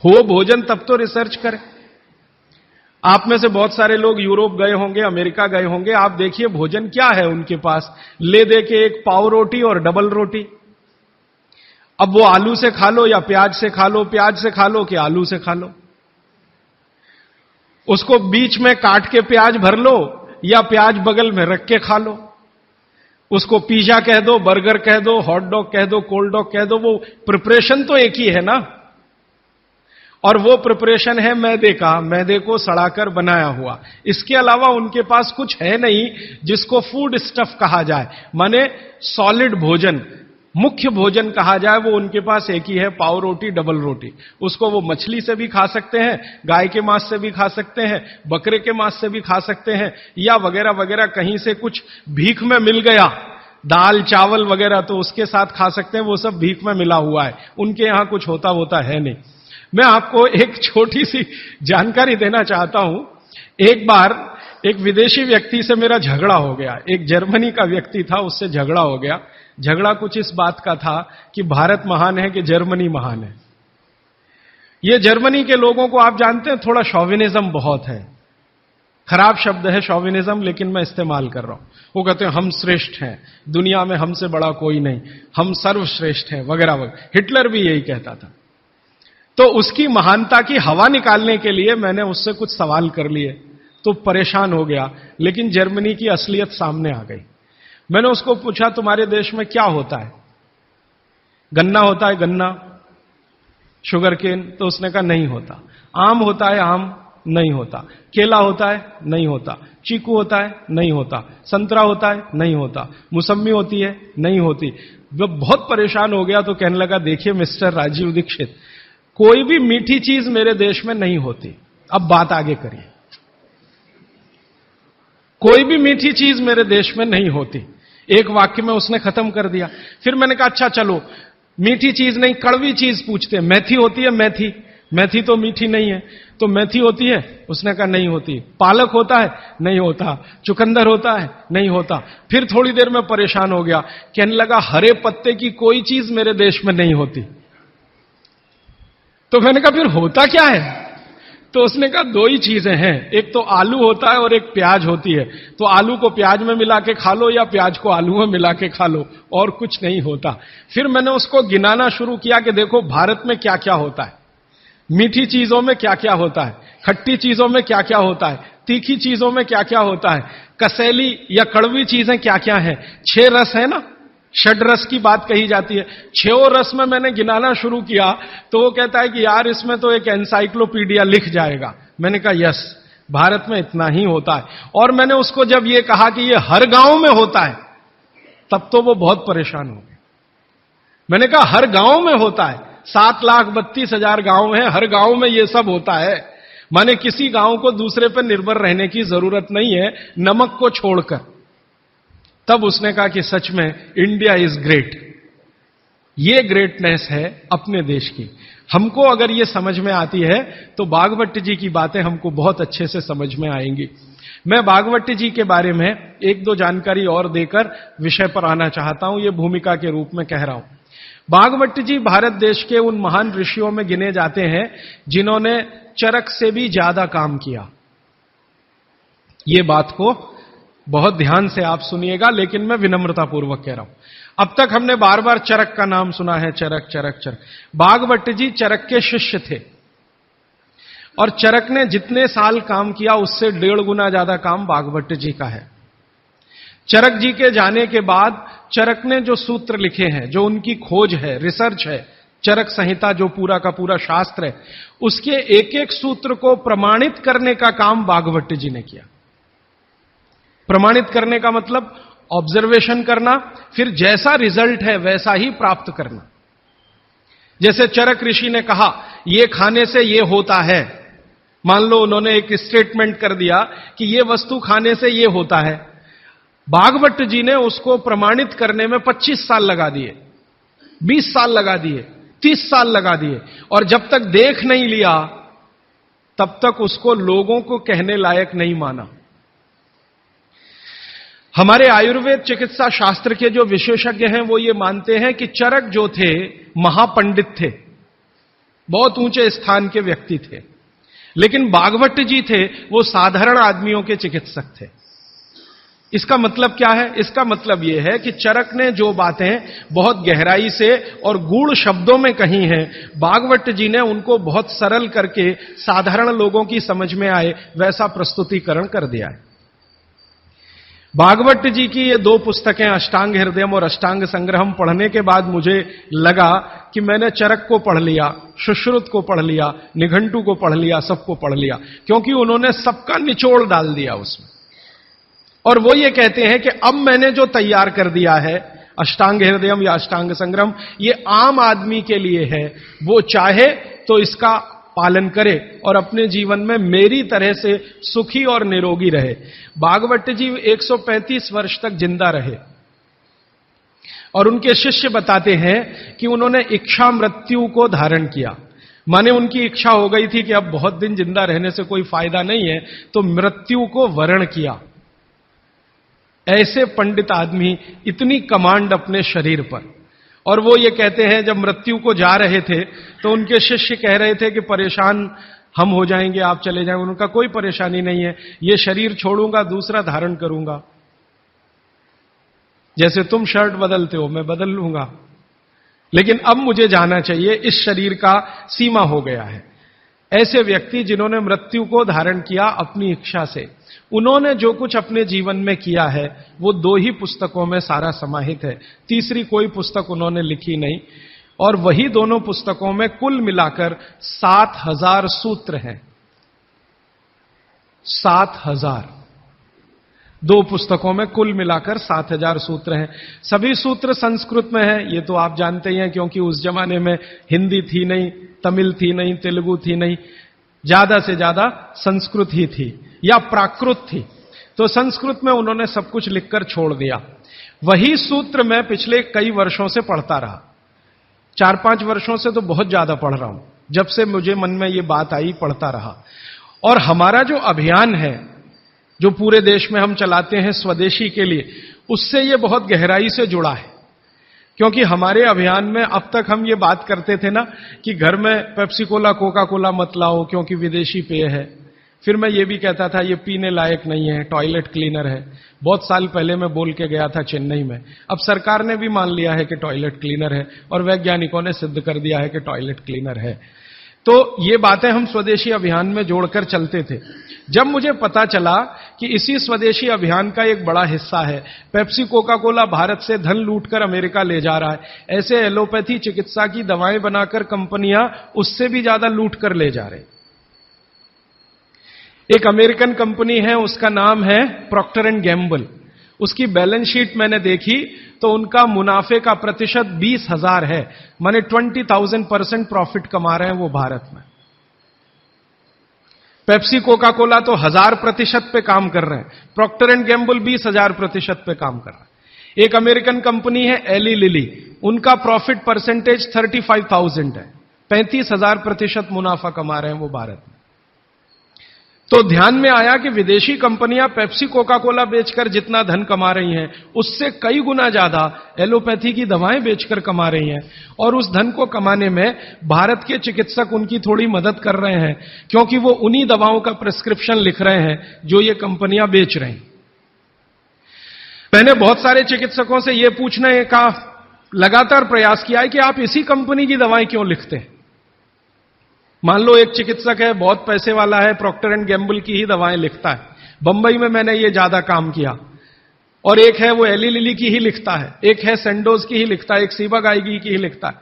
हो भोजन तब तो रिसर्च करें। आप में से बहुत सारे लोग यूरोप गए होंगे, अमेरिका गए होंगे, आप देखिए भोजन क्या है उनके पास, ले दे के एक पाव रोटी और डबल रोटी। अब वो आलू से खा लो या प्याज से खा लो, प्याज से खा लो कि आलू से खा लो, उसको बीच में काट के प्याज भर लो या प्याज बगल में रख के खा लो, उसको पिज्जा कह दो, बर्गर कह दो, हॉट डॉग कह दो, कोल्ड डॉग कह दो, वो प्रिपरेशन तो एक ही है ना। और वो प्रिपरेशन है मैदे का, मैदे को सड़ाकर बनाया हुआ। इसके अलावा उनके पास कुछ है नहीं जिसको फूड स्टफ कहा जाए, माने सॉलिड भोजन, मुख्य भोजन कहा जाए, वो उनके पास एक ही है, पाव रोटी डबल रोटी। उसको वो मछली से भी खा सकते हैं, गाय के मांस से भी खा सकते हैं, बकरे के मांस से भी खा सकते हैं, या वगैरह वगैरह कहीं से कुछ भीख में मिल गया, दाल चावल वगैरह, तो उसके साथ खा सकते हैं, वो सब भीख में मिला हुआ है, उनके यहां कुछ होता है नहीं। मैं आपको एक छोटी सी जानकारी देना चाहता हूं। एक बार एक विदेशी व्यक्ति से मेरा झगड़ा हो गया, एक जर्मनी का व्यक्ति था, उससे झगड़ा हो गया। झगड़ा कुछ इस बात का था कि भारत महान है कि जर्मनी महान है। ये जर्मनी के लोगों को आप जानते हैं, थोड़ा शॉविनिज्म बहुत है, खराब शब्द है शॉविनिज्म, लेकिन मैं इस्तेमाल कर रहा हूं। वो कहते हैं हम श्रेष्ठ हैं, दुनिया में हमसे बड़ा कोई नहीं, हम सर्वश्रेष्ठ हैं वगैरह वगैरह। हिटलर भी यही कहता था। तो उसकी महानता की हवा निकालने के लिए मैंने उससे कुछ सवाल कर लिए, तो परेशान हो गया, लेकिन जर्मनी की असलियत सामने आ गई। मैंने उसको पूछा तुम्हारे देश में क्या होता है? गन्ना होता है, गन्ना, शुगर केन? तो उसने कहा नहीं होता। आम होता है? आम नहीं होता। केला होता है? नहीं होता। चीकू होता है? नहीं होता। संतरा होता है? नहीं होता। मौसम्मी होती है? नहीं होती। वो बहुत परेशान हो गया, तो कहने लगा देखिए मिस्टर राजीव दीक्षित, कोई भी मीठी चीज मेरे देश में नहीं होती। अब बात आगे करिए। कोई भी मीठी चीज मेरे देश में नहीं होती। एक वाक्य में उसने खत्म कर दिया। फिर मैंने कहा अच्छा चलो, मीठी चीज नहीं कड़वी चीज पूछते हैं। मेथी होती है? मेथी, मेथी तो मीठी नहीं है, तो मेथी होती है? उसने कहा नहीं होती। पालक होता है? नहीं होता। चुकंदर होता है? नहीं होता। फिर थोड़ी देर में परेशान हो गया, कहने लगा हरे पत्ते की कोई चीज मेरे देश में नहीं होती। तो मैंने कहा फिर होता क्या है? तो उसने कहा दो ही चीजें हैं, एक तो आलू होता है और एक प्याज होती है। तो आलू को प्याज में मिला के खा लो या प्याज को आलू में मिला के खा लो, और कुछ नहीं होता। फिर मैंने उसको गिनाना शुरू किया कि देखो भारत में क्या क्या होता है, मीठी चीजों में क्या क्या होता है, खट्टी चीजों में क्या क्या होता है, तीखी चीजों में क्या क्या होता है, कसैली या कड़वी चीजें क्या क्या है। 6 रस है ना, षड रस की बात कही जाती है। 6 रस में मैंने गिनाना शुरू किया तो वो कहता है कि यार इसमें तो एक एनसाइक्लोपीडिया लिख जाएगा। मैंने कहा यस, भारत में इतना ही होता है। और मैंने उसको जब ये कहा कि ये हर गांव में होता है, तब तो वो बहुत परेशान हो गए। मैंने कहा हर गांव में होता है, 7,32,000 गांव हैं, हर गांव में ये सब होता है। माने किसी गांव को दूसरे पर निर्भर रहने की जरूरत नहीं है, नमक को छोड़कर। तब उसने कहा कि सच में इंडिया इज ग्रेट। ये ग्रेटनेस है अपने देश की। हमको अगर ये समझ में आती है तो भागवत जी की बातें हमको बहुत अच्छे से समझ में आएंगी। मैं भागवत जी के बारे में 1-2 जानकारी और देकर विषय पर आना चाहता हूं, ये भूमिका के रूप में कह रहा हूं। भागवत जी भारत देश के उन महान ऋषियों में गिने जाते हैं जिन्होंने चरक से भी ज्यादा काम किया। ये बात को बहुत ध्यान से आप सुनिएगा, लेकिन मैं विनम्रतापूर्वक कह रहा हूं। अब तक हमने बार बार चरक का नाम सुना है, चरक चरक चरक। भागवत जी चरक के शिष्य थे और चरक ने जितने साल काम किया उससे 1.5 गुना ज्यादा काम भागवत जी का है। चरक जी के जाने के बाद चरक ने जो सूत्र लिखे हैं, जो उनकी खोज है, रिसर्च है, चरक संहिता जो पूरा का पूरा शास्त्र है, उसके एक एक सूत्र को प्रमाणित करने का काम भागवत जी ने किया। प्रमाणित करने का मतलब ऑब्जर्वेशन करना, फिर जैसा रिजल्ट है वैसा ही प्राप्त करना। जैसे चरक ऋषि ने कहा ये खाने से ये होता है, मान लो उन्होंने एक स्टेटमेंट कर दिया कि ये वस्तु खाने से ये होता है। भागवत जी ने उसको प्रमाणित करने में 25 साल लगा दिए, 20 साल लगा दिए, 30 साल लगा दिए, और जब तक देख नहीं लिया तब तक उसको लोगों को कहने लायक नहीं माना। हमारे आयुर्वेद चिकित्सा शास्त्र के जो विशेषज्ञ हैं वो ये मानते हैं कि चरक जो थे महापंडित थे, बहुत ऊंचे स्थान के व्यक्ति थे, लेकिन भागवत जी थे वो साधारण आदमियों के चिकित्सक थे। इसका मतलब क्या है? इसका मतलब यह है कि चरक ने जो बातें बहुत गहराई से और गूढ़ शब्दों में कही हैं, भागवत जी ने उनको बहुत सरल करके साधारण लोगों की समझ में आए वैसा प्रस्तुतिकरण कर दिया है। भागवत जी की ये 2 पुस्तकें अष्टांग हृदयम और अष्टांग संग्रहम पढ़ने के बाद मुझे लगा कि मैंने चरक को पढ़ लिया, सुश्रुत को पढ़ लिया, निघंटु को पढ़ लिया, सबको पढ़ लिया, क्योंकि उन्होंने सबका निचोड़ डाल दिया उसमें। और वो ये कहते हैं कि अब मैंने जो तैयार कर दिया है अष्टांग हृदयम या अष्टांग संग्रहम, ये आम आदमी के लिए है। वो चाहे तो इसका पालन करे और अपने जीवन में मेरी तरह से सुखी और निरोगी रहे। भागवत जी 135 वर्ष तक जिंदा रहे और उनके शिष्य बताते हैं कि उन्होंने इच्छा मृत्यु को धारण किया। माने उनकी इच्छा हो गई थी कि अब बहुत दिन जिंदा रहने से कोई फायदा नहीं है, तो मृत्यु को वरण किया। ऐसे पंडित आदमी, इतनी कमांड अपने शरीर पर। और वो ये कहते हैं जब मृत्यु को जा रहे थे तो उनके शिष्य कह रहे थे कि परेशान हम हो जाएंगे, आप चले जाएंगे। उनका कोई परेशानी नहीं है, ये शरीर छोड़ूंगा दूसरा धारण करूंगा, जैसे तुम शर्ट बदलते हो मैं बदल लूंगा, लेकिन अब मुझे जाना चाहिए, इस शरीर का सीमा हो गया है। ऐसे व्यक्ति जिन्होंने मृत्यु को धारण किया अपनी इच्छा से, उन्होंने जो कुछ अपने जीवन में किया है वो 2 ही पुस्तकों में सारा समाहित है, तीसरी कोई पुस्तक उन्होंने लिखी नहीं। और वही दोनों पुस्तकों में कुल मिलाकर 7,000 सूत्र हैं। 7,000 2 पुस्तकों में कुल मिलाकर 7,000 सूत्र हैं। सभी सूत्र संस्कृत में हैं, ये तो आप जानते ही हैं, क्योंकि उस जमाने में हिंदी थी नहीं, तमिल थी नहीं, तेलुगु थी नहीं, ज्यादा से ज्यादा संस्कृत ही थी या प्राकृत थी। तो संस्कृत में उन्होंने सब कुछ लिखकर छोड़ दिया। वही सूत्र मैं पिछले कई वर्षों से पढ़ता रहा, 4-5 वर्षों से तो बहुत ज्यादा पढ़ रहा हूं। जब से मुझे मन में ये बात आई, पढ़ता रहा। और हमारा जो अभियान है, जो पूरे देश में हम चलाते हैं स्वदेशी के लिए, उससे ये बहुत गहराई से जुड़ा है। क्योंकि हमारे अभियान में अब तक हम ये बात करते थे ना कि घर में पेप्सी कोला, कोका कोला मत लाओ क्योंकि विदेशी पेय है। फिर मैं ये भी कहता था ये पीने लायक नहीं है, टॉयलेट क्लीनर है। बहुत साल पहले मैं बोल के गया था चेन्नई में। अब सरकार ने भी मान लिया है कि टॉयलेट क्लीनर है और वैज्ञानिकों ने सिद्ध कर दिया है कि टॉयलेट क्लीनर है। तो ये बातें हम स्वदेशी अभियान में जोड़कर चलते थे। जब मुझे पता चला कि इसी स्वदेशी अभियान का एक बड़ा हिस्सा है, पेप्सी कोका कोला भारत से धन लूटकर अमेरिका ले जा रहा है, ऐसे एलोपैथी चिकित्सा की दवाएं बनाकर कंपनियां उससे भी ज्यादा लूट कर ले जा रहे। एक अमेरिकन कंपनी है, उसका नाम है प्रॉक्टर एंड गैम्बल। उसकी बैलेंस शीट मैंने देखी तो उनका मुनाफे का प्रतिशत 20,000 है, माने 20,000% प्रॉफिट कमा रहे हैं वो भारत में। पेप्सी कोका कोला तो 1000% पे काम कर रहे हैं, प्रॉक्टर एंड गैम्बल 20,000% पे काम कर रहा है। एक अमेरिकन कंपनी है एली लिली, उनका प्रॉफिट परसेंटेज 35,000 है, 35,000% मुनाफा कमा रहे हैं वो भारत में। तो ध्यान में आया कि विदेशी कंपनियां पेप्सी कोका कोला बेचकर जितना धन कमा रही हैं, उससे कई गुना ज्यादा एलोपैथी की दवाएं बेचकर कमा रही हैं। और उस धन को कमाने में भारत के चिकित्सक उनकी थोड़ी मदद कर रहे हैं, क्योंकि वो उन्हीं दवाओं का प्रिस्क्रिप्शन लिख रहे हैं जो ये कंपनियां बेच रही हैं। मैंने बहुत सारे चिकित्सकों से यह पूछने का लगातार प्रयास किया है कि आप इसी कंपनी की दवाएं क्यों लिखते हैं। मान लो एक चिकित्सक है, बहुत पैसे वाला है, प्रॉक्टर एंड गैम्बल की ही दवाएं लिखता है। बंबई में मैंने ये ज्यादा काम किया। और एक है वो एली लिली की ही लिखता है, एक है सेंडोज की ही लिखता है, एक सीबागाइगी की ही लिखता है।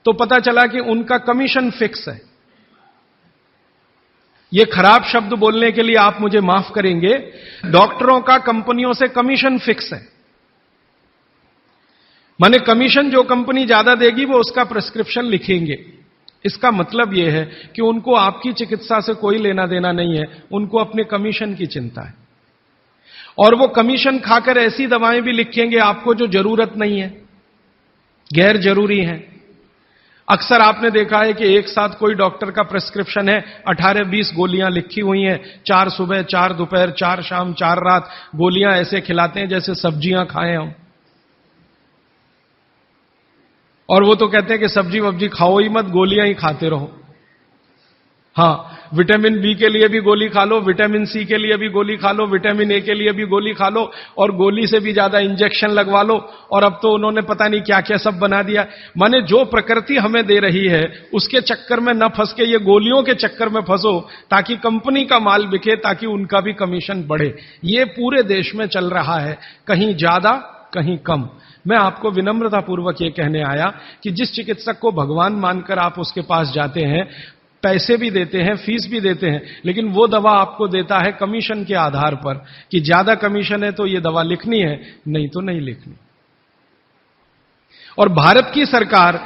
तो पता चला कि उनका कमीशन फिक्स है। ये खराब शब्द बोलने के लिए आप मुझे माफ करेंगे, डॉक्टरों का कंपनियों से कमीशन फिक्स है। माने कमीशन जो कंपनी ज्यादा देगी वो उसका प्रिस्क्रिप्शन लिखेंगे। इसका मतलब यह है कि उनको आपकी चिकित्सा से कोई लेना देना नहीं है, उनको अपने कमीशन की चिंता है। और वो कमीशन खाकर ऐसी दवाएं भी लिखेंगे आपको जो जरूरत नहीं है, गैर जरूरी है। अक्सर आपने देखा है कि एक साथ कोई डॉक्टर का प्रिस्क्रिप्शन है, 18-20 गोलियां लिखी हुई हैं, 4 सुबह 4 दोपहर 4 शाम 4 रात गोलियां ऐसे खिलाते हैं जैसे सब्जियां खाएं हम। और वो तो कहते हैं कि सब्जी वब्जी खाओ ही मत, गोलियां ही खाते रहो। हां, विटामिन बी के लिए भी गोली खा लो, विटामिन सी के लिए भी गोली खा लो, विटामिन ए के लिए भी गोली खा लो, और गोली से भी ज्यादा इंजेक्शन लगवा लो। और अब तो उन्होंने पता नहीं क्या क्या सब बना दिया। माने जो प्रकृति हमें दे रही है उसके चक्कर में न फंस के ये गोलियों के चक्कर में फंसो, ताकि कंपनी का माल बिके, ताकि उनका भी कमीशन बढ़े। ये पूरे देश में चल रहा है, कहीं ज्यादा कहीं कम। मैं आपको विनम्रतापूर्वक यह कहने आया कि जिस चिकित्सक को भगवान मानकर आप उसके पास जाते हैं, पैसे भी देते हैं, फीस भी देते हैं, लेकिन वो दवा आपको देता है कमीशन के आधार पर कि ज्यादा कमीशन है तो ये दवा लिखनी है, नहीं तो नहीं लिखनी। और भारत की सरकार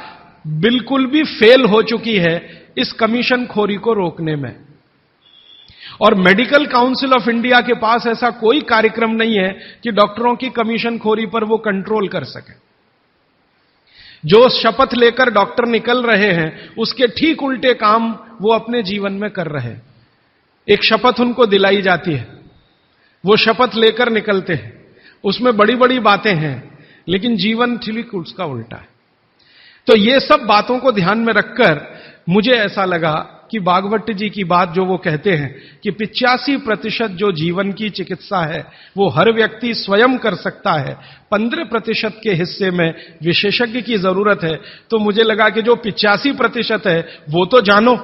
बिल्कुल भी फेल हो चुकी है इस कमीशन खोरी को रोकने में। और मेडिकल काउंसिल ऑफ इंडिया के पास ऐसा कोई कार्यक्रम नहीं है कि डॉक्टरों की कमीशन खोरी पर वो कंट्रोल कर सके। जो शपथ लेकर डॉक्टर निकल रहे हैं उसके ठीक उल्टे काम वो अपने जीवन में कर रहे हैं। एक शपथ उनको दिलाई जाती है, वो शपथ लेकर निकलते हैं, उसमें बड़ी बड़ी बातें हैं, लेकिन जीवन ठीक उसका उल्टा है। तो ये सब बातों को ध्यान में रखकर मुझे ऐसा लगा कि भागवत जी की बात जो वो कहते हैं कि 85% जो जीवन की चिकित्सा है वो हर व्यक्ति स्वयं कर सकता है, 15% के हिस्से में विशेषज्ञ की जरूरत है। तो मुझे लगा कि जो 85% है वो तो जानो।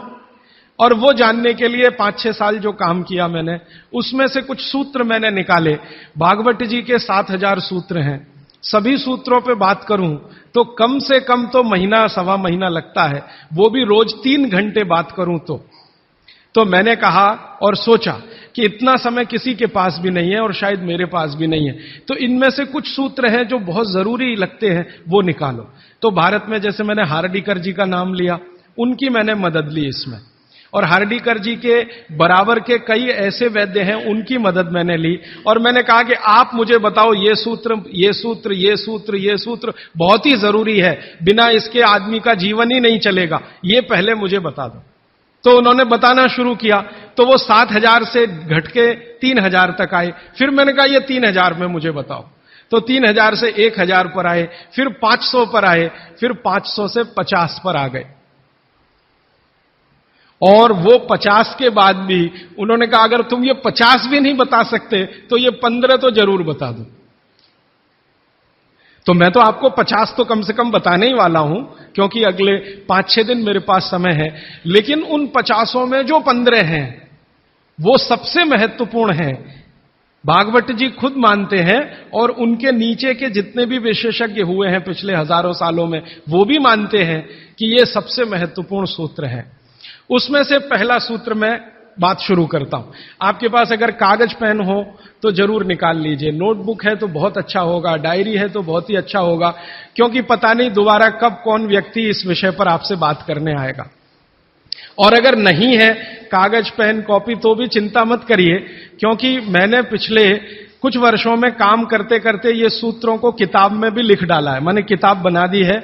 और वो जानने के लिए 5-6 साल जो काम किया मैंने, उसमें से कुछ सूत्र मैंने निकाले। भागवत जी के 7,000 सूत्र हैं। सभी सूत्रों पे बात करूं तो कम से कम तो महीना सवा महीना लगता है, वो भी रोज 3 घंटे बात करूं तो मैंने कहा और सोचा कि इतना समय किसी के पास भी नहीं है और शायद मेरे पास भी नहीं है, तो इनमें से कुछ सूत्र हैं जो बहुत जरूरी लगते हैं, वो निकालो। तो भारत में जैसे मैंने हार्डीकर जी का नाम लिया, उनकी मैंने मदद ली इसमें। और हार्डीकर जी के बराबर के कई ऐसे वैद्य हैं, उनकी मदद मैंने ली और मैंने कहा कि आप मुझे बताओ ये सूत्र, ये सूत्र, ये सूत्र, ये सूत्र बहुत ही जरूरी है, बिना इसके आदमी का जीवन ही नहीं चलेगा, ये पहले मुझे बता दो। तो उन्होंने बताना शुरू किया, तो वो 7,000 से घट के 3,000 तक आए। फिर मैंने कहा ये 3,000 में मुझे बताओ, तो 3,000 से 1,000 पर आए, फिर 500 पर आए, फिर 500 से 50 पर आ गए। और वो 50 के बाद भी उन्होंने कहा अगर तुम ये 50 भी नहीं बता सकते तो ये 15 तो जरूर बता दो। तो मैं तो आपको 50 तो कम से कम बताने ही वाला हूं, क्योंकि अगले 5-6 दिन मेरे पास समय है, लेकिन उन 50 में जो 15 हैं वो सबसे महत्वपूर्ण हैं। भागवत जी खुद मानते हैं और उनके नीचे के जितने भी विशेषज्ञ हुए हैं पिछले हजारों सालों में, वो भी मानते हैं कि ये सबसे महत्वपूर्ण सूत्र है। उसमें से पहला सूत्र मैं बात शुरू करता हूं। आपके पास अगर कागज पेन हो तो जरूर निकाल लीजिए, नोटबुक है तो बहुत अच्छा होगा, डायरी है तो बहुत ही अच्छा होगा, क्योंकि पता नहीं दोबारा कब कौन व्यक्ति इस विषय पर आपसे बात करने आएगा। और अगर नहीं है कागज पेन कॉपी तो भी चिंता मत करिए, क्योंकि मैंने पिछले कुछ वर्षों में काम करते करते ये सूत्रों को किताब में भी लिख डाला है। मैंने किताब बना दी है,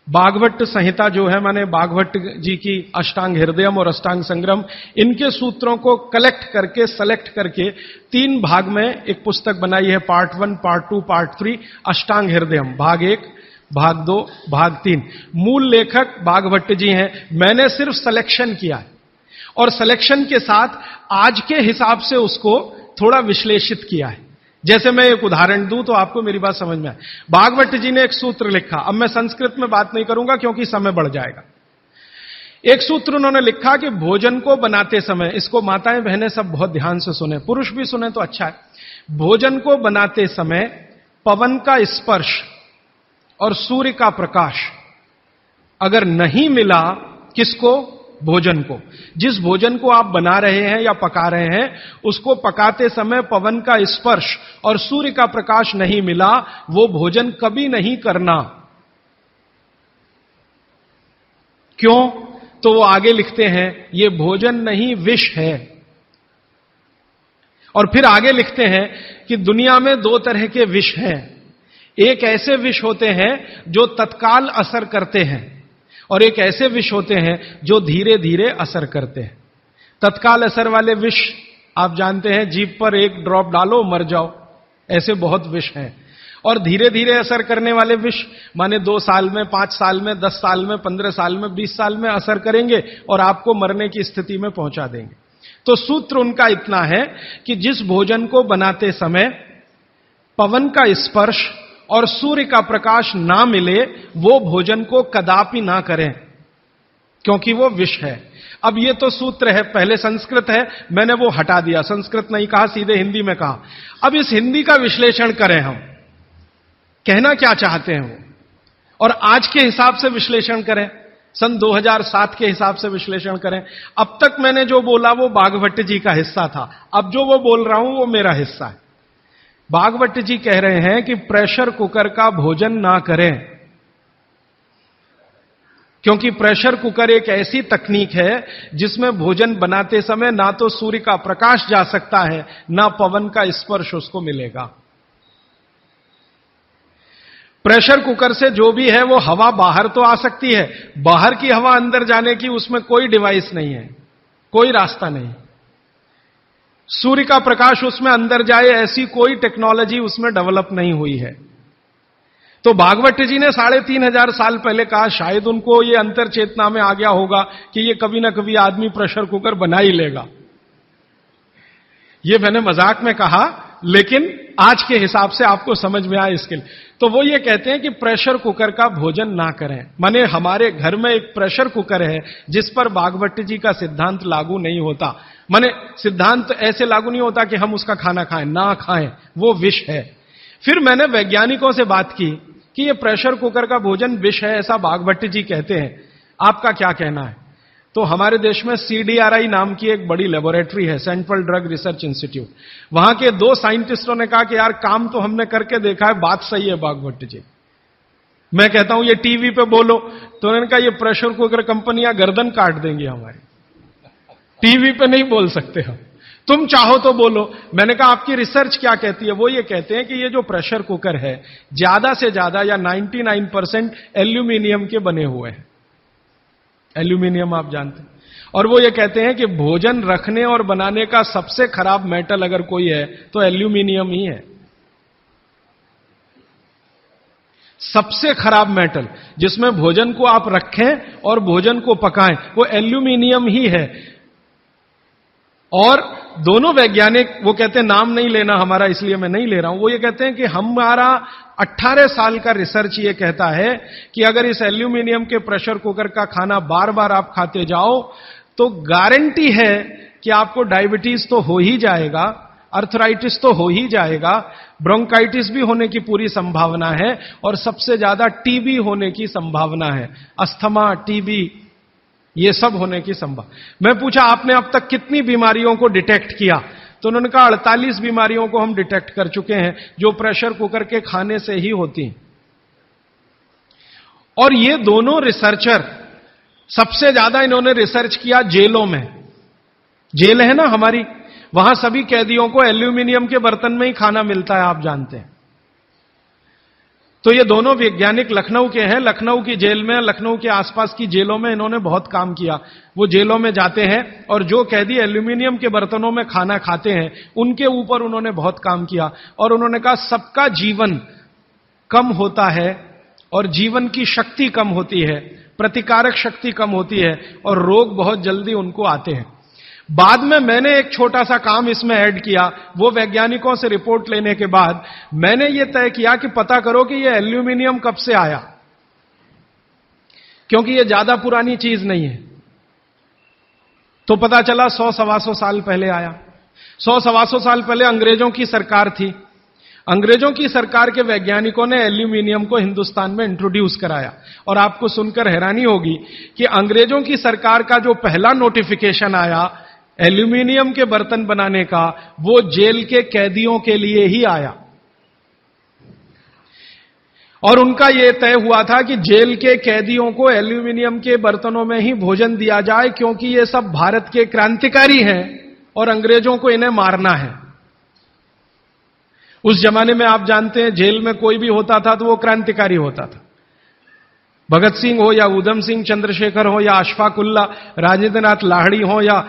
भागवत संहिता जो है, मैंने भागवत जी की अष्टांग हृदयम और अष्टांग संग्रम, इनके सूत्रों को कलेक्ट करके सेलेक्ट करके 3 भाग में एक पुस्तक बनाई है, पार्ट 1, पार्ट 2, पार्ट 3, अष्टांग हृदयम, भाग 1, भाग 2, भाग 3। मूल लेखक भागवत जी हैं, मैंने सिर्फ सिलेक्शन किया है और सिलेक्शन के साथ आज के हिसाब से उसको थोड़ा विश्लेषित किया है। जैसे मैं एक उदाहरण दूं तो आपको मेरी बात समझ में आए। भागवत जी ने एक सूत्र लिखा, अब मैं संस्कृत में बात नहीं करूंगा क्योंकि समय बढ़ जाएगा। एक सूत्र उन्होंने लिखा कि भोजन को बनाते समय, इसको माताएं बहनें सब बहुत ध्यान से सुने, पुरुष भी सुने तो अच्छा है। भोजन को बनाते समय पवन का स्पर्श और सूर्य का प्रकाश अगर नहीं मिला, किसको? भोजन को। जिस भोजन को आप बना रहे हैं या पका रहे हैं, उसको पकाते समय पवन का स्पर्श और सूर्य का प्रकाश नहीं मिला, वो भोजन कभी नहीं करना। क्यों? तो वो आगे लिखते हैं ये भोजन नहीं विष है। और फिर आगे लिखते हैं कि दुनिया में 2 तरह के विष हैं। एक ऐसे विष होते हैं जो तत्काल असर करते हैं और एक ऐसे विष होते हैं जो धीरे धीरे असर करते हैं। तत्काल असर वाले विष आप जानते हैं, जीभ पर 1 ड्रॉप डालो मर जाओ, ऐसे बहुत विष हैं। और धीरे धीरे असर करने वाले विष माने 2 साल में, 5 साल में, 10 साल में, 15 साल में, 20 साल में असर करेंगे और आपको मरने की स्थिति में पहुंचा देंगे। तो सूत्र उनका इतना है कि जिस भोजन को बनाते समय पवन का स्पर्श और सूर्य का प्रकाश ना मिले, वो भोजन को कदापि ना करें, क्योंकि वो विष है। अब ये तो सूत्र है, पहले संस्कृत है, मैंने वो हटा दिया, संस्कृत नहीं कहा, सीधे हिंदी में कहा। अब इस हिंदी का विश्लेषण करें, हम कहना क्या चाहते हैं वो, और आज के हिसाब से विश्लेषण करें, सन 2007 के हिसाब से विश्लेषण करें। अब तक मैंने जो बोला वो भागवत जी का हिस्सा था, अब जो वो बोल रहा हूं वो मेरा हिस्सा है। भागवत जी कह रहे हैं कि प्रेशर कुकर का भोजन ना करें, क्योंकि प्रेशर कुकर एक ऐसी तकनीक है जिसमें भोजन बनाते समय ना तो सूर्य का प्रकाश जा सकता है, ना पवन का स्पर्श उसको मिलेगा। प्रेशर कुकर से जो भी है वो हवा बाहर तो आ सकती है, बाहर की हवा अंदर जाने की उसमें कोई डिवाइस नहीं है, कोई रास्ता नहीं। सूर्य का प्रकाश उसमें अंदर जाए ऐसी कोई टेक्नोलॉजी उसमें डेवलप नहीं हुई है। तो भागवत जी ने 3,500 साल पहले कहा, शायद उनको ये अंतर चेतना में आ गया होगा कि ये कभी ना कभी आदमी प्रेशर कुकर बना ही लेगा। ये मैंने मजाक में कहा, लेकिन आज के हिसाब से आपको समझ में आए इसके लिए। तो वो ये कहते हैं कि प्रेशर कुकर का भोजन ना करें। माने हमारे घर में एक प्रेशर कुकर है जिस पर भागवत जी का सिद्धांत लागू नहीं होता। माने सिद्धांत ऐसे लागू नहीं होता कि हम उसका खाना खाएं, ना खाएं, वो विष है। फिर मैंने वैज्ञानिकों से बात की कि ये प्रेशर कुकर का भोजन विष है, ऐसा भागवत जी कहते हैं, आपका क्या कहना है? तो हमारे देश में CDRI नाम की एक बड़ी लेबोरेटरी है, सेंट्रल ड्रग रिसर्च इंस्टीट्यूट। वहां के 2 साइंटिस्टों ने कहा कि यार काम तो हमने करके देखा है, बात सही है भागवत जी। मैं कहता हूं ये टीवी पे बोलो, तो उन्होंने कहा ये प्रेशर कुकर कंपनियां गर्दन काट देंगी हमारी। टीवी पे नहीं बोल सकते हम, तुम चाहो तो बोलो। मैंने कहा आपकी रिसर्च क्या कहती है? वो ये कहते हैं कि ये जो प्रेशर कुकर है ज्यादा से ज्यादा या 99% एल्यूमिनियम के बने हुए हैं। एल्यूमिनियम आप जानते हैं। और वो ये कहते हैं कि भोजन रखने और बनाने का सबसे खराब मेटल अगर कोई है तो एल्यूमिनियम ही है। सबसे खराब मेटल जिसमें भोजन को आप रखें और भोजन को पकाएं वो एल्यूमिनियम ही है। और दोनों वैज्ञानिक, वो कहते हैं नाम नहीं लेना हमारा इसलिए मैं नहीं ले रहा हूं, वो ये कहते हैं कि हमारा 18 साल का रिसर्च ये कहता है कि अगर इस एल्यूमिनियम के प्रेशर कुकर का खाना बार बार आप खाते जाओ तो गारंटी है कि आपको डायबिटीज तो हो ही जाएगा, अर्थराइटिस तो हो ही जाएगा, ब्रोंकाइटिस भी होने की पूरी संभावना है और सबसे ज्यादा टीबी होने की संभावना है। अस्थमा, टीबी, ये सब होने की संभावना। मैं पूछा आपने अब तक कितनी बीमारियों को डिटेक्ट किया? तो उन्होंने कहा 48 बीमारियों को हम डिटेक्ट कर चुके हैं जो प्रेशर कुकर के खाने से ही होती हैं। और ये दोनों रिसर्चर सबसे ज्यादा इन्होंने रिसर्च किया जेलों में। जेल है ना हमारी, वहां सभी कैदियों को एल्यूमिनियम के बर्तन में ही खाना मिलता है, आप जानते हैं। तो ये दोनों वैज्ञानिक लखनऊ के हैं। लखनऊ की जेल में, लखनऊ के आसपास की जेलों में इन्होंने बहुत काम किया। वो जेलों में जाते हैं और जो कैदी एल्यूमिनियम के बर्तनों में खाना खाते हैं उनके ऊपर उन्होंने बहुत काम किया। और उन्होंने कहा सबका जीवन कम होता है और जीवन की शक्ति कम होती है, प्रतिकारक शक्ति कम होती है और रोग बहुत जल्दी उनको आते हैं। बाद में मैंने एक छोटा सा काम इसमें ऐड किया। वो वैज्ञानिकों से रिपोर्ट लेने के बाद मैंने ये तय किया कि पता करो कि ये एल्यूमिनियम कब से आया, क्योंकि ये ज्यादा पुरानी चीज नहीं है। तो पता चला 100-125 साल पहले आया। 100-125 साल पहले अंग्रेजों की सरकार थी। अंग्रेजों की सरकार के वैज्ञानिकों ने एल्यूमिनियम को हिंदुस्तान में इंट्रोड्यूस कराया। और आपको सुनकर हैरानी होगी कि अंग्रेजों की सरकार का जो पहला नोटिफिकेशन आया एल्यूमिनियम के बर्तन बनाने का, वो जेल के कैदियों के लिए ही आया। और उनका यह तय हुआ था कि जेल के कैदियों को एल्यूमिनियम के बर्तनों में ही भोजन दिया जाए, क्योंकि ये सब भारत के क्रांतिकारी हैं और अंग्रेजों को इन्हें मारना है। उस जमाने में आप जानते हैं जेल में कोई भी होता था तो वो क्रांतिकारी होता था। भगत सिंह हो या उधम सिंह, चंद्रशेखर हो या अशफाक उल्ला, राजेंद्र नाथ लाहिड़ी हो या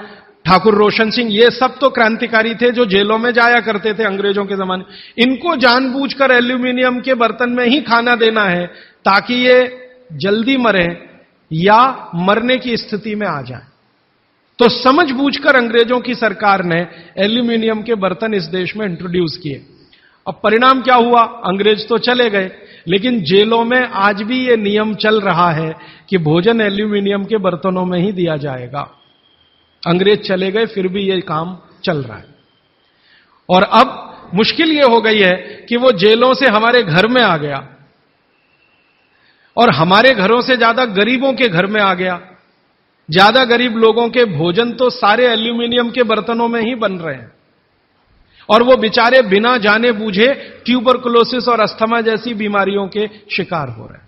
ठाकुर रोशन सिंह, ये सब तो क्रांतिकारी थे जो जेलों में जाया करते थे अंग्रेजों के जमाने। इनको जानबूझकर एल्यूमिनियम के बर्तन में ही खाना देना है ताकि ये जल्दी मरे या मरने की स्थिति में आ जाए। तो समझबूझकर अंग्रेजों की सरकार ने एल्यूमिनियम के बर्तन इस देश में इंट्रोड्यूस किए। अब परिणाम क्या हुआ? अंग्रेज तो चले गए, लेकिन जेलों में आज भी ये नियम चल रहा है कि भोजन एल्यूमिनियम के बर्तनों में ही दिया जाएगा। अंग्रेज चले गए फिर भी ये काम चल रहा है। और अब मुश्किल ये हो गई है कि वो जेलों से हमारे घर में आ गया और हमारे घरों से ज्यादा गरीबों के घर में आ गया। ज्यादा गरीब लोगों के भोजन तो सारे एल्यूमिनियम के बर्तनों में ही बन रहे हैं और वो बेचारे बिना जाने बूझे ट्यूबरकुलोसिस और अस्थमा जैसी बीमारियों के शिकार हो रहे हैं।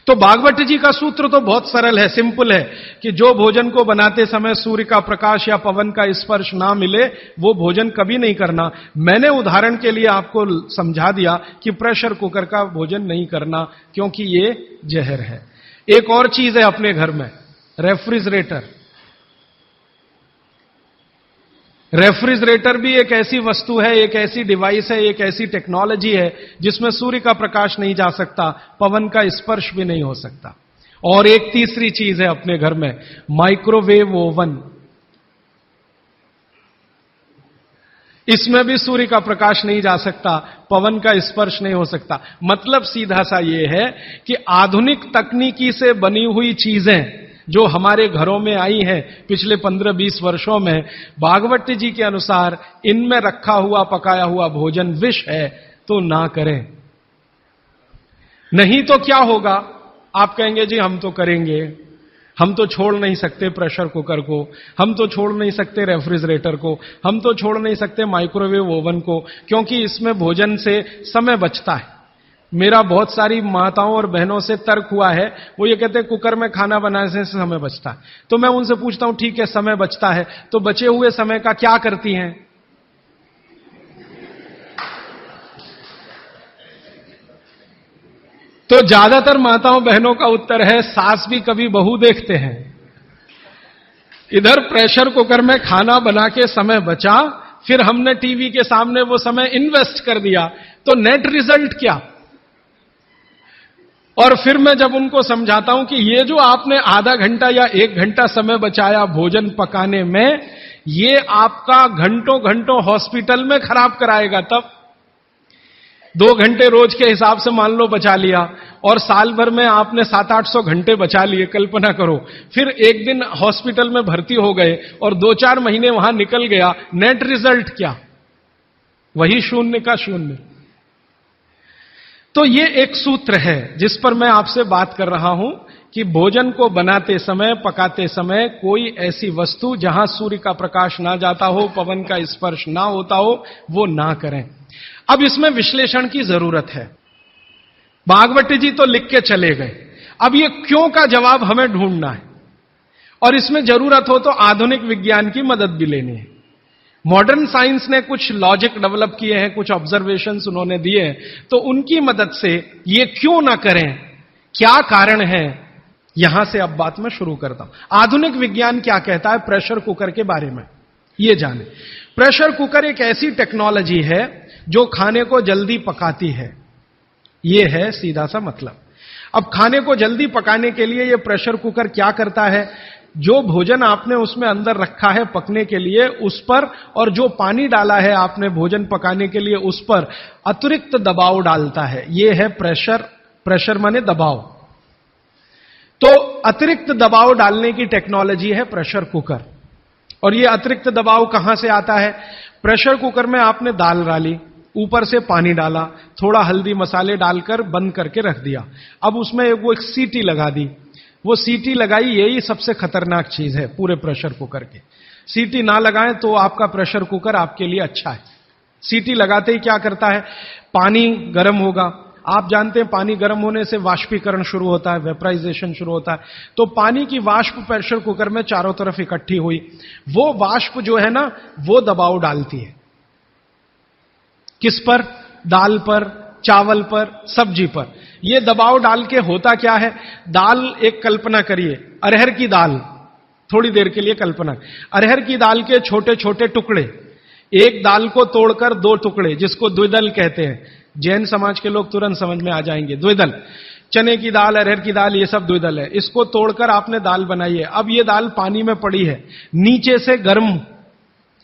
तो भागवत जी का सूत्र तो बहुत सरल है, सिंपल है कि जो भोजन को बनाते समय सूर्य का प्रकाश या पवन का स्पर्श ना मिले वो भोजन कभी नहीं करना। मैंने उदाहरण के लिए आपको समझा दिया कि प्रेशर कुकर का भोजन नहीं करना क्योंकि ये जहर है। एक और चीज है अपने घर में, रेफ्रिजरेटर। रेफ्रिजरेटर भी एक ऐसी वस्तु है, एक ऐसी डिवाइस है, एक ऐसी टेक्नोलॉजी है जिसमें सूर्य का प्रकाश नहीं जा सकता, पवन का स्पर्श भी नहीं हो सकता। और एक तीसरी चीज है अपने घर में, माइक्रोवेव ओवन। इसमें भी सूर्य का प्रकाश नहीं जा सकता, पवन का स्पर्श नहीं हो सकता। मतलब सीधा सा यह है कि आधुनिक तकनीकी से बनी हुई चीजें जो हमारे घरों में आई हैं पिछले 15-20 वर्षों में, भागवत जी के अनुसार इनमें रखा हुआ पकाया हुआ भोजन विष है, तो ना करें। नहीं तो क्या होगा? आप कहेंगे जी हम तो करेंगे, हम तो छोड़ नहीं सकते प्रेशर कुकर को, हम तो छोड़ नहीं सकते रेफ्रिजरेटर को, हम तो छोड़ नहीं सकते माइक्रोवेव ओवन को, क्योंकि इसमें भोजन से समय बचता है। मेरा बहुत सारी माताओं और बहनों से तर्क हुआ है, वो ये कहते हैं कुकर में खाना बनाने से समय बचता है। तो मैं उनसे पूछता हूं ठीक है समय बचता है, तो बचे हुए समय का क्या करती हैं? तो ज्यादातर माताओं बहनों का उत्तर है सास भी कभी बहू देखते हैं। इधर प्रेशर कुकर में खाना बना के समय बचा, फिर हमने टीवी के सामने वो समय इन्वेस्ट कर दिया, तो नेट रिजल्ट क्या? और फिर मैं जब उनको समझाता हूं कि ये जो आपने आधा घंटा या 1 घंटा समय बचाया भोजन पकाने में, ये आपका घंटों घंटों हॉस्पिटल में खराब कराएगा। तब 2 घंटे रोज के हिसाब से मान लो बचा लिया, और साल भर में आपने 700-800 घंटे बचा लिए, कल्पना करो। फिर एक दिन हॉस्पिटल में भर्ती हो गए और 2-4 महीने वहां निकल गया, नेट रिजल्ट क्या? वही 0 का 0। तो ये एक सूत्र है जिस पर मैं आपसे बात कर रहा हूं कि भोजन को बनाते समय, पकाते समय कोई ऐसी वस्तु जहां सूर्य का प्रकाश ना जाता हो, पवन का स्पर्श ना होता हो, वो ना करें। अब इसमें विश्लेषण की जरूरत है। भागवती जी तो लिख के चले गए, अब ये क्यों का जवाब हमें ढूंढना है, और इसमें जरूरत हो तो आधुनिक विज्ञान की मदद भी लेनी है। मॉडर्न साइंस ने कुछ लॉजिक डेवलप किए हैं, कुछ ऑब्जर्वेशंस उन्होंने दिए हैं, तो उनकी मदद से ये क्यों ना करें, क्या कारण है, यहां से अब बात मैं शुरू करता हूं। आधुनिक विज्ञान क्या कहता है प्रेशर कुकर के बारे में, ये जाने। प्रेशर कुकर एक ऐसी टेक्नोलॉजी है जो खाने को जल्दी पकाती है, ये है सीधा सा मतलब। अब खाने को जल्दी पकाने के लिए ये प्रेशर कुकर क्या करता है, जो भोजन आपने उसमें अंदर रखा है पकने के लिए उस पर, और जो पानी डाला है आपने भोजन पकाने के लिए उस पर अतिरिक्त दबाव डालता है। यह है प्रेशर। प्रेशर माने दबाव। तो अतिरिक्त दबाव डालने की टेक्नोलॉजी है प्रेशर कुकर। और यह अतिरिक्त दबाव कहां से आता है? प्रेशर कुकर में आपने दाल डाली, ऊपर से पानी डाला, थोड़ा हल्दी मसाले डालकर बंद करके रख दिया। अब उसमें वो एक सीटी लगा दी। वो सीटी लगाई, यही सबसे खतरनाक चीज है पूरे प्रेशर कुकर के। सीटी ना लगाएं तो आपका प्रेशर कुकर आपके लिए अच्छा है। सीटी लगाते ही क्या करता है, पानी गर्म होगा। आप जानते हैं पानी गर्म होने से वाष्पीकरण शुरू होता है, वेपराइजेशन शुरू होता है। तो पानी की वाष्प प्रेशर कुकर में चारों तरफ इकट्ठी हुई, वो वाष्प जो है ना, वो दबाव डालती है। किस पर? दाल पर, चावल पर, सब्जी पर। यह दबाव डाल के होता क्या है, दाल, एक कल्पना करिए, अरहर की दाल, थोड़ी देर के लिए कल्पना, अरहर की दाल के छोटे छोटे टुकड़े, एक दाल को तोड़कर 2 टुकड़े, जिसको द्विदल कहते हैं। जैन समाज के लोग तुरंत समझ में आ जाएंगे। द्विदल, चने की दाल, अरहर की दाल, ये सब द्विदल है। इसको तोड़कर आपने दाल बनाई है। अब ये दाल पानी में पड़ी है, नीचे से गर्म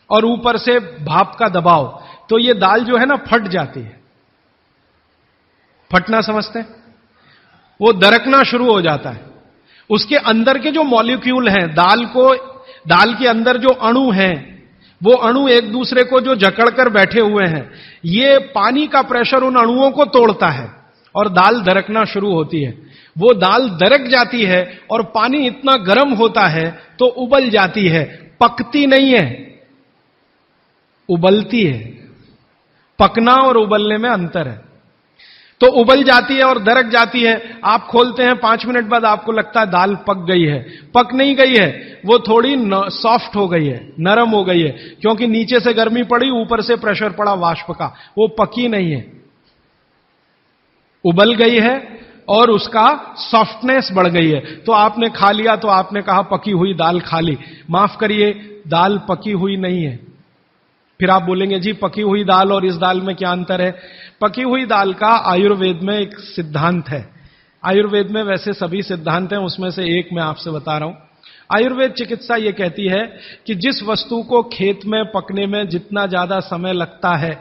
और ऊपर से भाप का दबाव, तो ये दाल जो है ना फट जाती है। फटना समझते हैं? वो दरकना शुरू हो जाता है। उसके अंदर के जो मॉलिक्यूल हैं, दाल के अंदर जो अणु हैं, वो अणु एक दूसरे को जो जकड़कर बैठे हुए हैं, ये पानी का प्रेशर उन अणुओं को तोड़ता है और दाल दरकना शुरू होती है। वो दाल दरक जाती है और पानी इतना गर्म होता है तो उबल जाती है, पकती नहीं है, उबलती है। पकना और उबलने में अंतर है। तो उबल जाती है और दरक जाती है। आप खोलते हैं, 5 मिनट बाद आपको लगता है दाल पक गई है। पक नहीं गई है, वो थोड़ी सॉफ्ट हो गई है, नरम हो गई है, क्योंकि नीचे से गर्मी पड़ी, ऊपर से प्रेशर पड़ा वाष्प का। वो पकी नहीं है, उबल गई है और उसका सॉफ्टनेस बढ़ गई है। तो आपने खा लिया तो आपने कहा पकी हुई दाल खा ली। माफ करिए, दाल पकी हुई नहीं है। फिर आप बोलेंगे जी पकी हुई दाल और इस दाल में क्या अंतर है? पकी हुई दाल का आयुर्वेद में एक सिद्धांत है। आयुर्वेद में वैसे सभी सिद्धांत हैं, उसमें से एक मैं आपसे बता रहा हूं। आयुर्वेद चिकित्सा यह कहती है कि जिस वस्तु को खेत में पकने में जितना ज्यादा समय लगता है,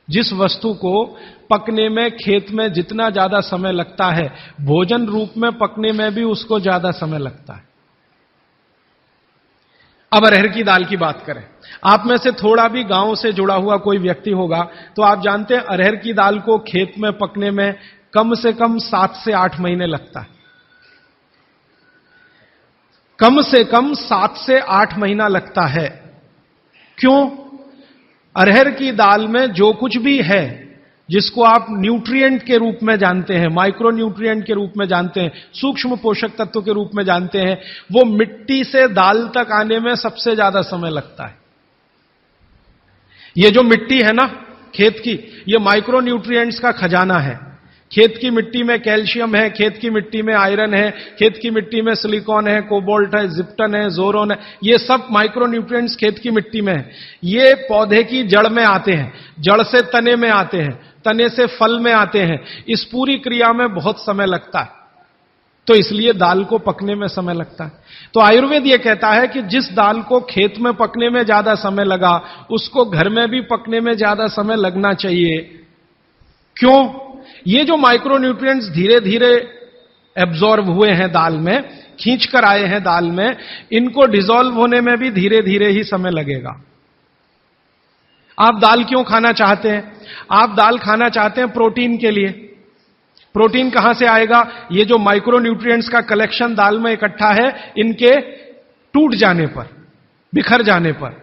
जिस वस्तु को पकने में खेत में जितना ज्यादा समय लगता है, भोजन रूप में पकने में भी उसको ज्यादा समय लगता है। अब अरहर की दाल की बात करें, आप में से थोड़ा भी गांव से जुड़ा हुआ कोई व्यक्ति होगा तो आप जानते हैं अरहर की दाल को खेत में पकने में कम से कम 7 से 8 महीने लगता है। कम से कम 7 से 8 महीना लगता है। क्यों? अरहर की दाल में जो कुछ भी है जिसको आप न्यूट्रिएंट के रूप में जानते हैं, माइक्रो न्यूट्रिएंट के रूप में जानते हैं, सूक्ष्म पोषक तत्व के रूप में जानते हैं, वो मिट्टी से दाल तक आने में सबसे ज्यादा समय लगता है। ये जो मिट्टी है ना खेत की, ये माइक्रो न्यूट्रिएंट्स का खजाना है। खेत की मिट्टी में कैल्शियम है, खेत की मिट्टी में आयरन है, खेत की मिट्टी में सिलिकॉन है, कोबाल्ट है, जिप्टन है, जोरोन है, ये सब माइक्रो न्यूट्रिएंट्स खेत की मिट्टी में है। ये पौधे की जड़ में आते हैं, जड़ से तने में आते हैं, तने से फल में आते हैं। इस पूरी क्रिया में बहुत समय लगता है, तो इसलिए दाल को पकने में समय लगता है। तो आयुर्वेद यह कहता है कि जिस दाल को खेत में पकने में ज्यादा समय लगा, उसको घर में भी पकने में ज्यादा समय लगना चाहिए। क्यों? ये जो माइक्रो न्यूट्रिएंट्स धीरे धीरे एब्जॉर्ब हुए हैं दाल में, खींच कर आए हैं दाल में, इनको डिसॉल्व होने में भी धीरे धीरे ही समय लगेगा। आप दाल क्यों खाना चाहते हैं? आप दाल खाना चाहते हैं प्रोटीन के लिए। प्रोटीन कहां से आएगा? ये जो माइक्रो न्यूट्रिएंट्स का कलेक्शन दाल में इकट्ठा है, इनके टूट जाने पर, बिखर जाने पर,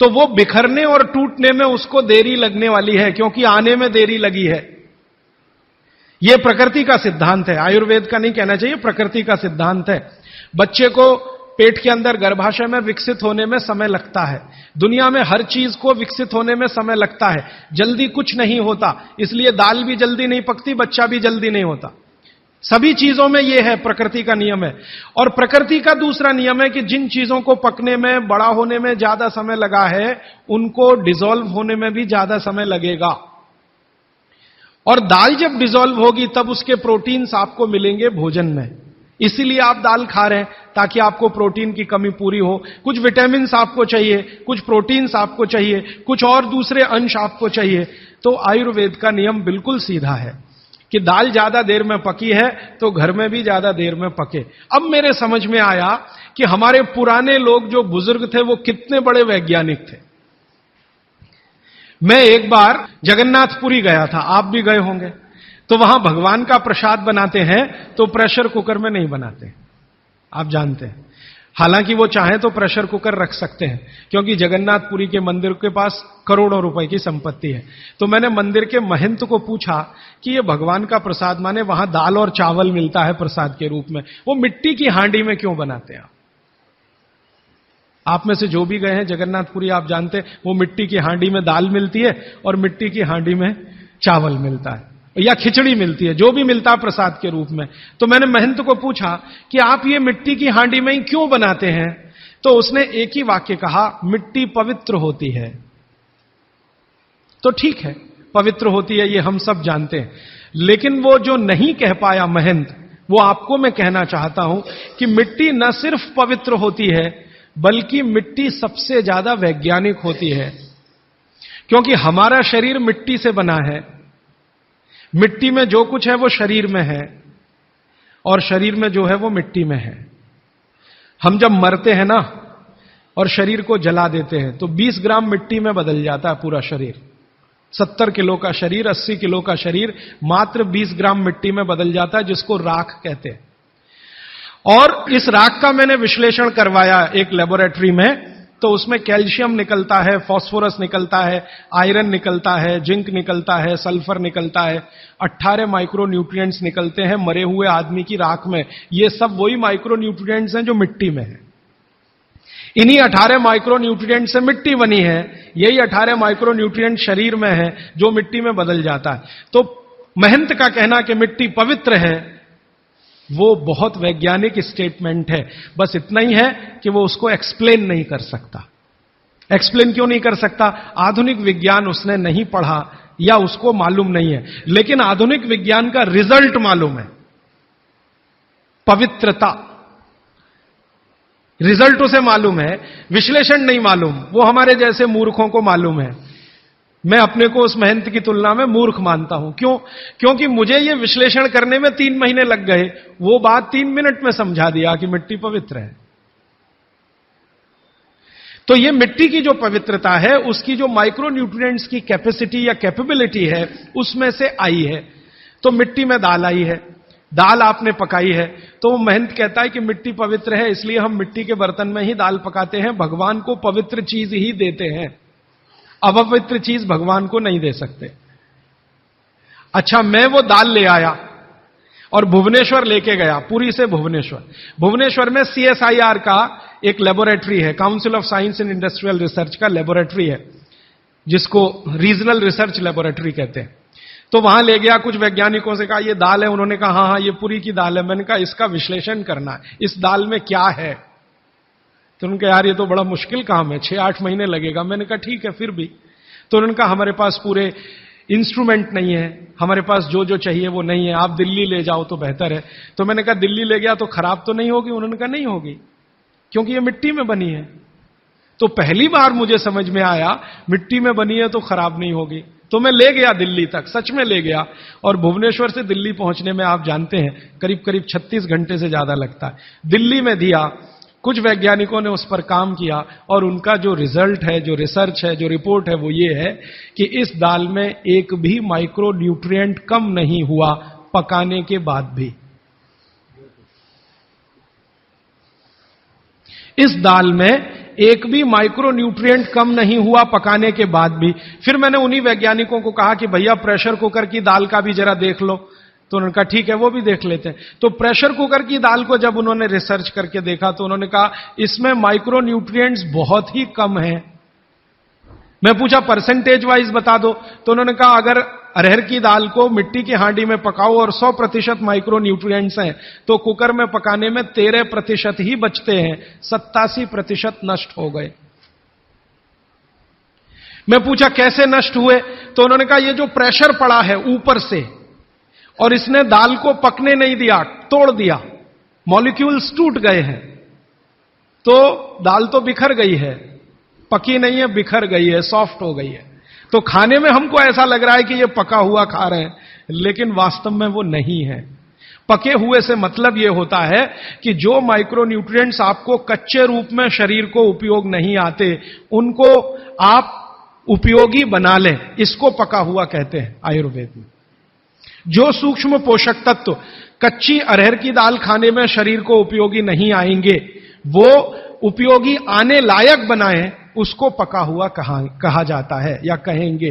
तो वो बिखरने और टूटने में उसको देरी लगने वाली है, क्योंकि आने में देरी लगी है। यह प्रकृति का सिद्धांत है, आयुर्वेद का नहीं कहना चाहिए, प्रकृति का सिद्धांत है। बच्चे को पेट के अंदर गर्भाशय में विकसित होने में समय लगता है। दुनिया में हर चीज को विकसित होने में समय लगता है, जल्दी कुछ नहीं होता। इसलिए दाल भी जल्दी नहीं पकती, बच्चा भी जल्दी नहीं होता। सभी चीजों में यह है, प्रकृति का नियम है। और प्रकृति का दूसरा नियम है कि जिन चीजों को पकने में, बड़ा होने में ज्यादा समय लगा है, उनको डिसॉल्व होने में भी ज्यादा समय लगेगा। और दाल जब डिसॉल्व होगी तब उसके प्रोटीन्स आपको मिलेंगे भोजन में। इसीलिए आप दाल खा रहे हैं, ताकि आपको प्रोटीन की कमी पूरी हो। कुछ विटामिन आपको चाहिए, कुछ प्रोटीन्स आपको चाहिए, कुछ और दूसरे अंश आपको चाहिए। तो आयुर्वेद का नियम बिल्कुल सीधा है कि दाल ज्यादा देर में पकी है तो घर में भी ज्यादा देर में पके। अब मेरे समझ में आया कि हमारे पुराने लोग जो बुजुर्ग थे वो कितने बड़े वैज्ञानिक थे। मैं एक बार जगन्नाथपुरी गया था, आप भी गए होंगे। तो वहां भगवान का प्रसाद बनाते हैं तो प्रेशर कुकर में नहीं बनाते, आप जानते हैं। हालांकि वो चाहे तो प्रेशर कुकर रख सकते हैं, क्योंकि जगन्नाथपुरी के मंदिर के पास करोड़ों रुपए की संपत्ति है। तो मैंने मंदिर के महंत को पूछा कि ये भगवान का प्रसाद, माने वहां दाल और चावल मिलता है प्रसाद के रूप में, वो मिट्टी की हांडी में क्यों बनाते हैं? आप में से जो भी गए हैं जगन्नाथपुरी, आप जानते हैं वो मिट्टी की हांडी में दाल मिलती है और मिट्टी की हांडी में चावल मिलता है, या खिचड़ी मिलती है, जो भी मिलता है प्रसाद के रूप में। तो मैंने महंत को पूछा कि आप ये मिट्टी की हांडी में ही क्यों बनाते हैं? तो उसने एक ही वाक्य कहा, मिट्टी पवित्र होती है। तो ठीक है, पवित्र होती है, ये हम सब जानते हैं। लेकिन वो जो नहीं कह पाया महंत, वो आपको मैं कहना चाहता हूं कि मिट्टी न सिर्फ पवित्र होती है, बल्कि मिट्टी सबसे ज्यादा वैज्ञानिक होती है। क्योंकि हमारा शरीर मिट्टी से बना है, मिट्टी में जो कुछ है वो शरीर में है, और शरीर में जो है वो मिट्टी में है। हम जब मरते हैं ना और शरीर को जला देते हैं तो 20 ग्राम मिट्टी में बदल जाता है पूरा शरीर। 70 किलो का शरीर, 80 किलो का शरीर मात्र 20 ग्राम मिट्टी में बदल जाता है, जिसको राख कहते हैं। और इस राख का मैंने विश्लेषण करवाया एक लेबोरेटरी में, तो उसमें कैल्शियम निकलता है, फास्फोरस निकलता है, आयरन निकलता है, जिंक निकलता है, सल्फर निकलता है, 18 माइक्रो न्यूट्रिएंट्स निकलते हैं मरे हुए आदमी की राख में। ये सब वही माइक्रो न्यूट्रिएंट्स हैं जो मिट्टी में है। इन्हीं 18 माइक्रो न्यूट्रिएंट से मिट्टी बनी है, यही 18 माइक्रो न्यूट्रिएंट शरीर में है जो मिट्टी में बदल जाता है। तो महंत का कहना कि मिट्टी पवित्र है, वो बहुत वैज्ञानिक स्टेटमेंट है। बस इतना ही है कि वो उसको एक्सप्लेन नहीं कर सकता। एक्सप्लेन क्यों नहीं कर सकता? आधुनिक विज्ञान उसने नहीं पढ़ा या उसको मालूम नहीं है। लेकिन आधुनिक विज्ञान का रिजल्ट मालूम है, पवित्रता। रिजल्ट उसे मालूम है, विश्लेषण नहीं मालूम। वो हमारे जैसे मूर्खों को मालूम है। मैं अपने को उस महंत की तुलना में मूर्ख मानता हूं। क्यों? क्योंकि मुझे यह विश्लेषण करने में 3 महीने लग गए, वो बात 3 मिनट में समझा दिया कि मिट्टी पवित्र है। तो ये मिट्टी की जो पवित्रता है, उसकी जो माइक्रो न्यूट्रिएंट्स की कैपेसिटी या कैपेबिलिटी है, उसमें से आई है। तो मिट्टी में दाल आई है, दाल आपने पकाई है, तो वो महंत कहता है कि मिट्टी पवित्र है, इसलिए हम मिट्टी के बर्तन में ही दाल पकाते हैं। भगवान को पवित्र चीज ही देते हैं, अपवित्र चीज भगवान को नहीं दे सकते। अच्छा, मैं वो दाल ले आया और भुवनेश्वर लेके गया, पुरी से भुवनेश्वर। भुवनेश्वर में CSIR का एक लेबोरेटरी है, council of science and industrial research का लेबोरेटरी है, जिसको रीजनल रिसर्च लेबोरेटरी कहते हैं। तो वहां ले गया, कुछ वैज्ञानिकों से कहा ये दाल है, उन्होंने कहा हाँ हाँ ये पुरी की दाल है। मैंने कहा इसका विश्लेषण करना है, इस दाल में क्या है। तो उन्होंने कहा यार ये तो बड़ा मुश्किल काम है, 6-8 महीने लगेगा। मैंने कहा ठीक है, फिर भी। तो उन्होंने कहा हमारे पास पूरे इंस्ट्रूमेंट नहीं है, हमारे पास जो जो चाहिए वो नहीं है, आप दिल्ली ले जाओ तो बेहतर है। तो मैंने कहा दिल्ली ले गया तो खराब तो नहीं होगी? उन्होंने कहा नहीं होगी, क्योंकि ये मिट्टी में बनी है। तो पहली बार मुझे समझ में आया मिट्टी में बनी है तो खराब नहीं होगी। तो मैं ले गया दिल्ली तक, सच में ले गया। और भुवनेश्वर से दिल्ली पहुंचने में आप जानते हैं करीब करीब 36 घंटे से ज्यादा लगता है। दिल्ली में दिया, कुछ वैज्ञानिकों ने उस पर काम किया और उनका जो रिजल्ट है, जो रिसर्च है, जो रिपोर्ट है, वो ये है कि इस दाल में एक भी माइक्रो न्यूट्रिएंट कम नहीं हुआ पकाने के बाद भी। इस दाल में एक भी माइक्रो न्यूट्रिएंट कम नहीं हुआ पकाने के बाद भी। फिर मैंने उन्हीं वैज्ञानिकों को कहा कि भैया प्रेशर कुकर की दाल का भी जरा देख लो। तो उन्होंने कहा ठीक है, वो भी देख लेते हैं। तो प्रेशर कुकर की दाल को जब उन्होंने रिसर्च करके देखा तो उन्होंने कहा इसमें माइक्रो न्यूट्रिएंट्स बहुत ही कम हैं। मैं पूछा परसेंटेज वाइज बता दो। तो उन्होंने कहा अगर अरहर की दाल को मिट्टी की हांडी में पकाओ और 100% माइक्रो न्यूट्रिएंट्स हैं तो कुकर में पकाने में 13% ही बचते हैं, 87% नष्ट हो गए। मैं पूछा कैसे नष्ट हुए? तो उन्होंने कहा ये जो प्रेशर पड़ा है ऊपर से और इसने दाल को पकने नहीं दिया, तोड़ दिया, मॉलिक्यूल्स टूट गए हैं, तो दाल तो बिखर गई है, पकी नहीं है, बिखर गई है, सॉफ्ट हो गई है। तो खाने में हमको ऐसा लग रहा है कि ये पका हुआ खा रहे हैं, लेकिन वास्तव में वो नहीं है। पके हुए से मतलब यह होता है कि जो माइक्रो न्यूट्रिएंट्स आपको कच्चे रूप में शरीर को उपयोग नहीं आते, उनको आप उपयोगी बना लें, इसको पका हुआ कहते हैं आयुर्वेद में। जो सूक्ष्म पोषक तत्व कच्ची अरहर की दाल खाने में शरीर को उपयोगी नहीं आएंगे, वो उपयोगी आने लायक बनाएं, उसको पका हुआ कहा जाता है या कहेंगे।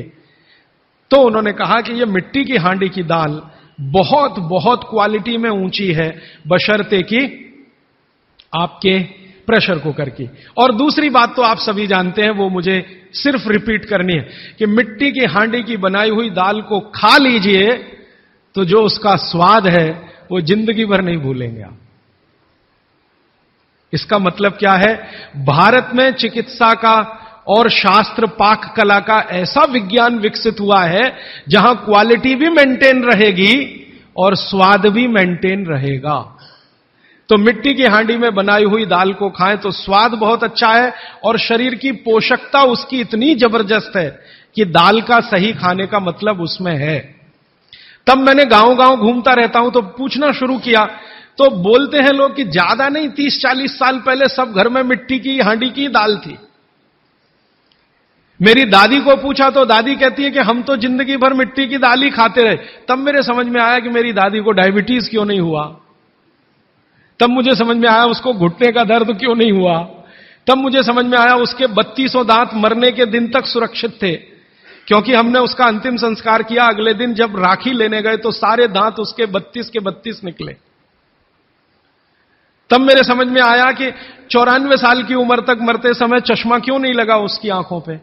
तो उन्होंने कहा कि यह मिट्टी की हांडी की दाल बहुत बहुत क्वालिटी में ऊंची है, बशर्ते कि आपके प्रेशर कुकर की। और दूसरी बात तो आप सभी जानते हैं, वो मुझे सिर्फ रिपीट करनी है कि मिट्टी की हांडी की बनाई हुई दाल को खा लीजिए तो जो उसका स्वाद है वो जिंदगी भर नहीं भूलेंगे आप। इसका मतलब क्या है? भारत में चिकित्सा का और शास्त्र पाक कला का ऐसा विज्ञान विकसित हुआ है जहां क्वालिटी भी मेंटेन रहेगी और स्वाद भी मेंटेन रहेगा। तो मिट्टी की हांडी में बनाई हुई दाल को खाएं तो स्वाद बहुत अच्छा है और शरीर की पोषकता उसकी इतनी जबरदस्त है कि दाल का सही खाने का मतलब उसमें है। तब मैंने गांव-गांव घूमता रहता हूं तो पूछना शुरू किया, तो बोलते हैं लोग कि ज्यादा नहीं, 30-40 साल पहले सब घर में मिट्टी की हांडी की दाल थी। मेरी दादी को पूछा तो दादी कहती है कि हम तो जिंदगी भर मिट्टी की दाल ही खाते रहे। तब मेरे समझ में आया कि मेरी दादी को डायबिटीज क्यों नहीं हुआ। तब मुझे समझ में आया उसको घुटने का दर्द क्यों नहीं हुआ। तब मुझे समझ में आया उसके 3200 दांत मरने के दिन तक सुरक्षित थे, क्योंकि हमने उसका अंतिम संस्कार किया। अगले दिन जब राखी लेने गए तो सारे दांत उसके 32 के 32 निकले। तब मेरे समझ में आया कि 94 साल की उम्र तक मरते समय चश्मा क्यों नहीं लगा उसकी आंखों पे,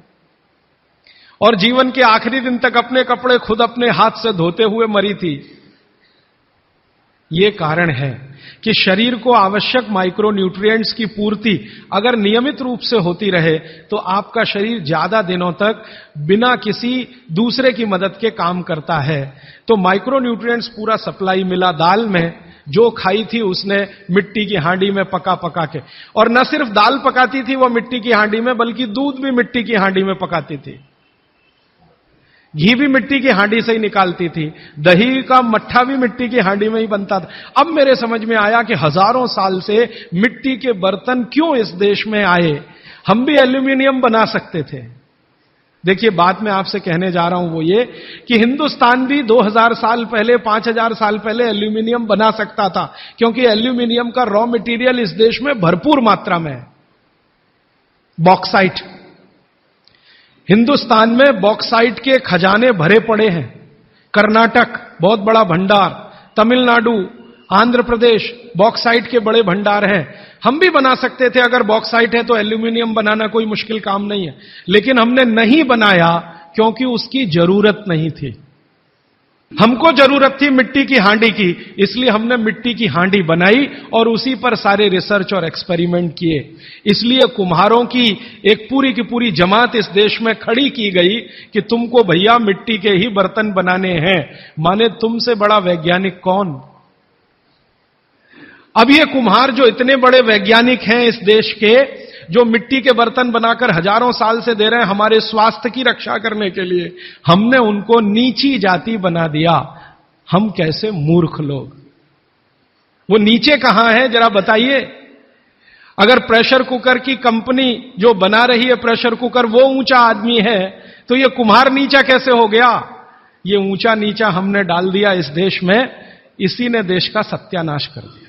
और जीवन के आखिरी दिन तक अपने कपड़े खुद अपने हाथ से धोते हुए मरी थी। यह कारण है कि शरीर को आवश्यक माइक्रो न्यूट्रिएंट्स की पूर्ति अगर नियमित रूप से होती रहे तो आपका शरीर ज्यादा दिनों तक बिना किसी दूसरे की मदद के काम करता है। तो माइक्रो न्यूट्रिएंट्स पूरा सप्लाई मिला दाल में, जो खाई थी उसने मिट्टी की हांडी में पका पका के। और न सिर्फ दाल पकाती थी वो मिट्टी की हांडी में, बल्कि दूध भी मिट्टी की हांडी में पकाती थी, घी भी मिट्टी की हांडी से ही निकालती थी, दही का मट्ठा भी मिट्टी की हांडी में ही बनता था। अब मेरे समझ में आया कि हजारों साल से मिट्टी के बर्तन क्यों इस देश में आए, हम भी एल्यूमिनियम बना सकते थे। देखिए बात मैं आपसे कहने जा रहा हूं वो ये कि हिंदुस्तान भी 2000 साल पहले, 5000 साल पहले एल्यूमिनियम बना सकता था, क्योंकि एल्यूमिनियम का रॉ मटेरियल इस देश में भरपूर मात्रा में है। बॉक्साइट, हिंदुस्तान में बॉक्साइट के खजाने भरे पड़े हैं, कर्नाटक बहुत बड़ा भंडार, तमिलनाडु, आंध्र प्रदेश बॉक्साइट के बड़े भंडार हैं। हम भी बना सकते थे, अगर बॉक्साइट है तो एल्यूमिनियम बनाना कोई मुश्किल काम नहीं है, लेकिन हमने नहीं बनाया क्योंकि उसकी जरूरत नहीं थी। हमको जरूरत थी मिट्टी की हांडी की, इसलिए हमने मिट्टी की हांडी बनाई और उसी पर सारे रिसर्च और एक्सपेरिमेंट किए। इसलिए कुम्हारों की एक पूरी की पूरी जमात इस देश में खड़ी की गई कि तुमको भैया मिट्टी के ही बर्तन बनाने हैं। माने तुमसे बड़ा वैज्ञानिक कौन? अब ये कुम्हार जो इतने बड़े वैज्ञानिक हैं इस देश के, जो मिट्टी के बर्तन बनाकर हजारों साल से दे रहे हैं हमारे स्वास्थ्य की रक्षा करने के लिए, हमने उनको नीची जाति बना दिया। हम कैसे मूर्ख लोग! वो नीचे कहां है जरा बताइए। अगर प्रेशर कुकर की कंपनी जो बना रही है प्रेशर कुकर वो ऊंचा आदमी है, तो ये कुम्हार नीचा कैसे हो गया? ये ऊंचा नीचा हमने डाल दिया इस देश में, इसी ने देश का सत्यानाश कर दिया।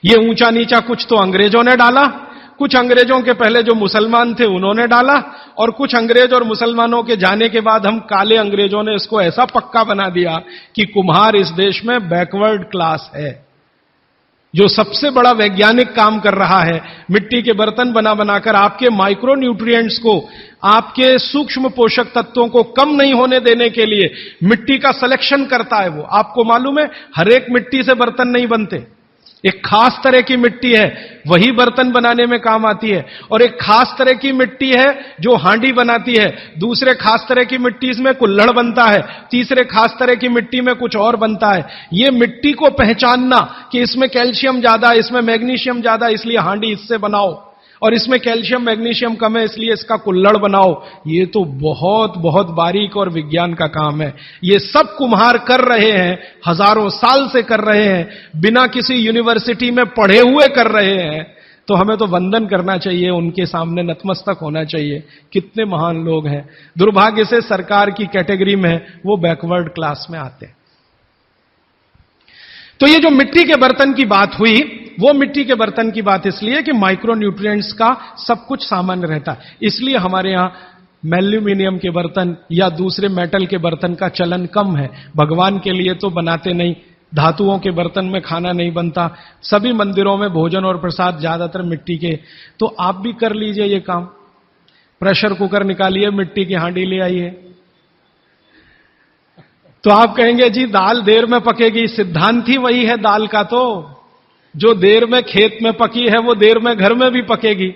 ये ऊंचा नीचा कुछ तो अंग्रेजों ने डाला, कुछ अंग्रेजों के पहले जो मुसलमान थे उन्होंने डाला, और कुछ अंग्रेज और मुसलमानों के जाने के बाद हम काले अंग्रेजों ने इसको ऐसा पक्का बना दिया कि कुम्हार इस देश में बैकवर्ड क्लास है। जो सबसे बड़ा वैज्ञानिक काम कर रहा है मिट्टी के बर्तन बना बनाकर आपके माइक्रो न्यूट्रिएंट्स को, आपके सूक्ष्म पोषक तत्वों को कम नहीं होने देने के लिए मिट्टी का सिलेक्शन करता है वो। आपको मालूम है हर एक मिट्टी से बर्तन नहीं बनते। एक खास तरह की मिट्टी है वही बर्तन बनाने में काम आती है, और एक खास तरह की मिट्टी है जो हांडी बनाती है, दूसरे खास तरह की मिट्टी में कुल्हड़ बनता है, तीसरे खास तरह की मिट्टी में कुछ और बनता है। ये मिट्टी को पहचानना कि इसमें कैल्शियम ज्यादा, इसमें मैग्नीशियम ज्यादा इसलिए हांडी इससे बनाओ, और इसमें कैल्शियम मैग्नीशियम कम है इसलिए इसका कुल्हड़ बनाओ, ये तो बहुत बहुत बारीक और विज्ञान का काम है। ये सब कुम्हार कर रहे हैं, हजारों साल से कर रहे हैं, बिना किसी यूनिवर्सिटी में पढ़े हुए कर रहे हैं। तो हमें तो वंदन करना चाहिए, उनके सामने नतमस्तक होना चाहिए। कितने महान लोग हैं। दुर्भाग्य से सरकार की कैटेगरी में वो बैकवर्ड क्लास में आते हैं। तो ये जो मिट्टी के बर्तन की बात हुई, वो मिट्टी के बर्तन की बात इसलिए कि माइक्रो न्यूट्रिएंट्स का सब कुछ सामान्य रहता है, इसलिए हमारे यहां एल्यूमिनियम के बर्तन या दूसरे मेटल के बर्तन का चलन कम है। भगवान के लिए तो बनाते नहीं, धातुओं के बर्तन में खाना नहीं बनता, सभी मंदिरों में भोजन और प्रसाद ज्यादातर मिट्टी के। तो आप भी कर लीजिए ये काम, प्रेशर कुकर निकालिए, मिट्टी की हांडी ले आइए। तो आप कहेंगे जी दाल देर में पकेगी, सिद्धांत ही वही है दाल का, तो जो देर में खेत में पकी है वो देर में घर में भी पकेगी।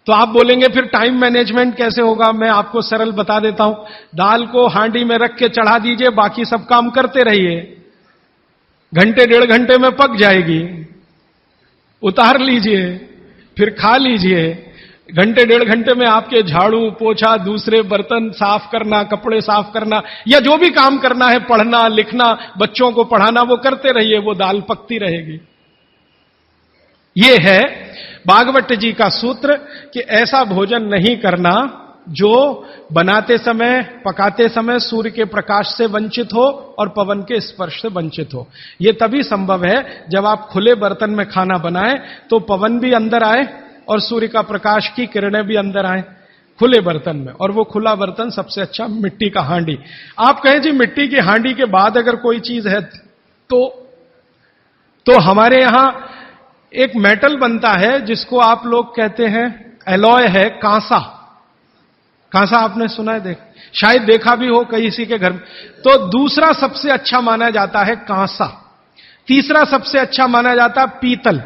तो आप बोलेंगे फिर टाइम मैनेजमेंट कैसे होगा? मैं आपको सरल बता देता हूं। दाल को हांडी में रख के चढ़ा दीजिए, बाकी सब काम करते रहिए, घंटे डेढ़ घंटे में पक जाएगी। उतार लीजिए, फिर खा लीजिए। घंटे डेढ़ घंटे में आपके झाड़ू पोछा, दूसरे बर्तन साफ करना, कपड़े साफ करना, या जो भी काम करना है, पढ़ना लिखना, बच्चों को पढ़ाना, वो करते रहिए, वो दाल पकती रहेगी। ये है भागवत जी का सूत्र कि ऐसा भोजन नहीं करना जो बनाते समय, पकाते समय सूर्य के प्रकाश से वंचित हो और पवन के स्पर्श से वंचित हो। यह तभी संभव है जब आप खुले बर्तन में खाना बनाएं तो पवन भी अंदर आए और सूर्य का प्रकाश की किरणें भी अंदर आए खुले बर्तन में। और वो खुला बर्तन सबसे अच्छा मिट्टी का हांडी। आप कहें जी मिट्टी की हांडी के बाद अगर कोई चीज है तो हमारे यहां एक मेटल बनता है जिसको आप लोग कहते हैं एलॉय है, कांसा। कांसा आपने सुना है, शायद देखा भी हो किसी के घर में। तो दूसरा सबसे अच्छा माना जाता है कांसा, तीसरा सबसे अच्छा माना जाता है पीतल।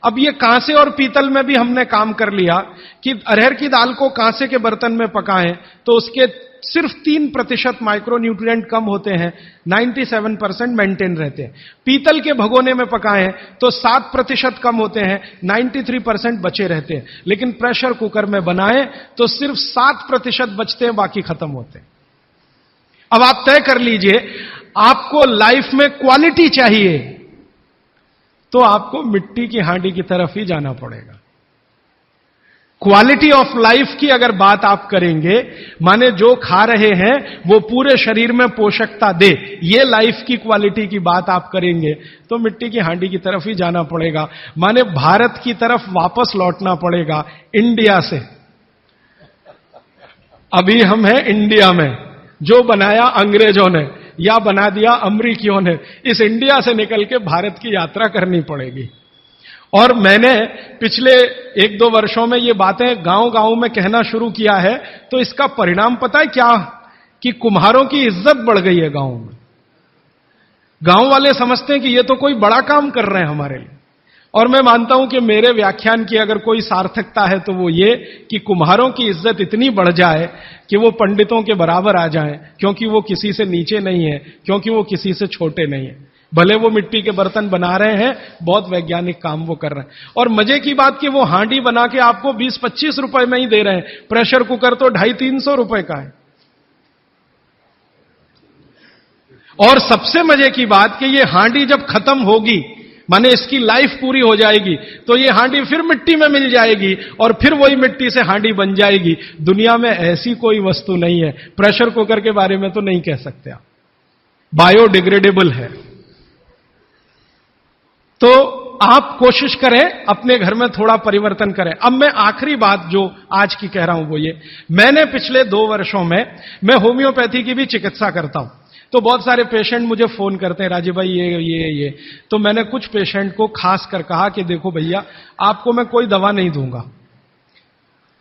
अब ये कांसे और पीतल में भी हमने काम कर लिया कि अरहर की दाल को कांसे के बर्तन में पकाएं तो उसके सिर्फ 3% माइक्रो न्यूट्रिएंट कम होते हैं, 97% मेंटेन रहते हैं। पीतल के भगोने में पकाएं तो 7% कम होते हैं, 93% बचे रहते हैं। लेकिन प्रेशर कुकर में बनाएं तो सिर्फ 7% बचते हैं, बाकी खत्म होते हैं। अब आप तय कर लीजिए, आपको लाइफ में क्वालिटी चाहिए तो आपको मिट्टी की हांडी की तरफ ही जाना पड़ेगा। क्वालिटी ऑफ लाइफ की अगर बात आप करेंगे, माने जो खा रहे हैं वो पूरे शरीर में पोषकता दे, ये लाइफ की क्वालिटी की बात आप करेंगे तो मिट्टी की हांडी की तरफ ही जाना पड़ेगा। माने भारत की तरफ वापस लौटना पड़ेगा इंडिया से। अभी हम हैं इंडिया में, जो बनाया अंग्रेजों ने या बना दिया अमरीकियों ने, इस इंडिया से निकल के भारत की यात्रा करनी पड़ेगी। और मैंने पिछले 1-2 वर्षों में ये बातें गांव-गांव में कहना शुरू किया है, तो इसका परिणाम पता है क्या, कि कुम्हारों की इज्जत बढ़ गई है गांव में। गांव वाले समझते हैं कि ये तो कोई बड़ा काम कर रहे हैं हमारे लिए। और मैं मानता हूं कि मेरे व्याख्यान की अगर कोई सार्थकता है तो वो ये कि कुम्हारों की इज्जत इतनी बढ़ जाए कि वो पंडितों के बराबर आ जाएं, क्योंकि वो किसी से नीचे नहीं है, क्योंकि वो किसी से छोटे नहीं है। भले वो मिट्टी के बर्तन बना रहे हैं, बहुत वैज्ञानिक काम वो कर रहे हैं। और मजे की बात कि वो हांडी बना के आपको 20-25 रुपए में ही दे रहे हैं, प्रेशर कुकर तो 250-300 रुपए का है। और सबसे मजे की बात कि ये हांडी जब खत्म होगी, माने इसकी लाइफ पूरी हो जाएगी, तो ये हांडी फिर मिट्टी में मिल जाएगी और फिर वही मिट्टी से हांडी बन जाएगी। दुनिया में ऐसी कोई वस्तु नहीं है। प्रेशर कुकर के बारे में तो नहीं कह सकते आप, बायोडिग्रेडेबल है। तो आप कोशिश करें अपने घर में थोड़ा परिवर्तन करें। अब मैं आखिरी बात जो आज की कह रहा हूं वो ये, मैंने पिछले 2 वर्षों में मैं होम्योपैथी की भी चिकित्सा करता हूं। तो बहुत सारे पेशेंट मुझे फोन करते हैं, राजीव भाई ये। तो मैंने कुछ पेशेंट को खास कर कहा कि देखो भैया, आपको मैं कोई दवा नहीं दूंगा।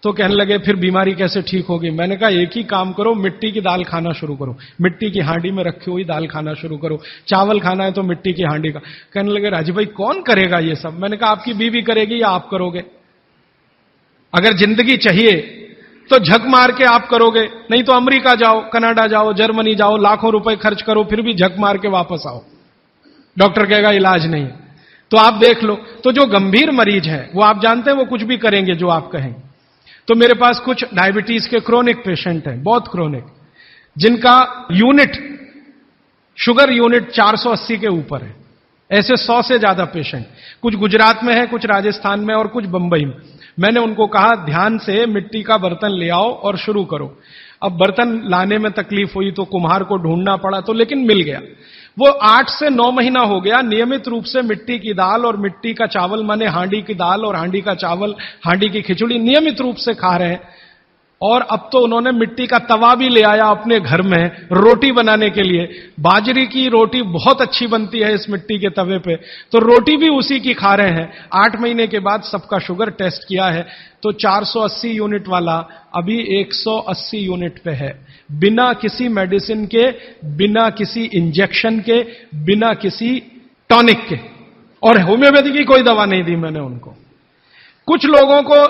तो कहने लगे फिर बीमारी कैसे ठीक होगी? मैंने कहा एक ही काम करो, मिट्टी की दाल खाना शुरू करो, मिट्टी की हांडी में रखी हुई दाल खाना शुरू करो। चावल खाना है तो मिट्टी की हांडी का। कहने लगे राजीव भाई कौन करेगा ये सब? मैंने कहा आपकी बीवी करेगी या आप करोगे? अगर जिंदगी चाहिए तो झक मार के आप करोगे, नहीं तो अमेरिका जाओ, कनाडा जाओ, जर्मनी जाओ, लाखों रुपए खर्च करो, फिर भी झक मार के वापस आओ, डॉक्टर कहेगा इलाज नहीं। तो आप देख लो, तो जो गंभीर मरीज है वो आप जानते हैं वो कुछ भी करेंगे जो आप कहेंगे। तो मेरे पास कुछ डायबिटीज के क्रोनिक पेशेंट हैं, बहुत क्रोनिक, जिनका यूनिट, शुगर यूनिट 480 के ऊपर है। ऐसे 100 से ज्यादा पेशेंट, कुछ गुजरात में है, कुछ राजस्थान में और कुछ बंबई में। मैंने उनको कहा ध्यान से मिट्टी का बर्तन ले आओ और शुरू करो। अब बर्तन लाने में तकलीफ हुई तो कुम्हार को ढूंढना पड़ा, तो लेकिन मिल गया। वो 8 से 9 महीना हो गया नियमित रूप से मिट्टी की दाल और मिट्टी का चावल, माने हांडी की दाल और हांडी का चावल, हांडी की खिचड़ी नियमित रूप से खा रहे हैं। और अब तो उन्होंने मिट्टी का तवा भी ले आया अपने घर में रोटी बनाने के लिए। बाजरे की रोटी बहुत अच्छी बनती है इस मिट्टी के तवे पे, तो रोटी भी उसी की खा रहे हैं। 8 महीने के बाद सबका शुगर टेस्ट किया है तो 480 यूनिट वाला अभी 180 यूनिट पे है, बिना किसी मेडिसिन के, बिना किसी इंजेक्शन के, बिना किसी टॉनिक के। और होम्योपैथी की कोई दवा नहीं दी मैंने उनको। कुछ लोगों को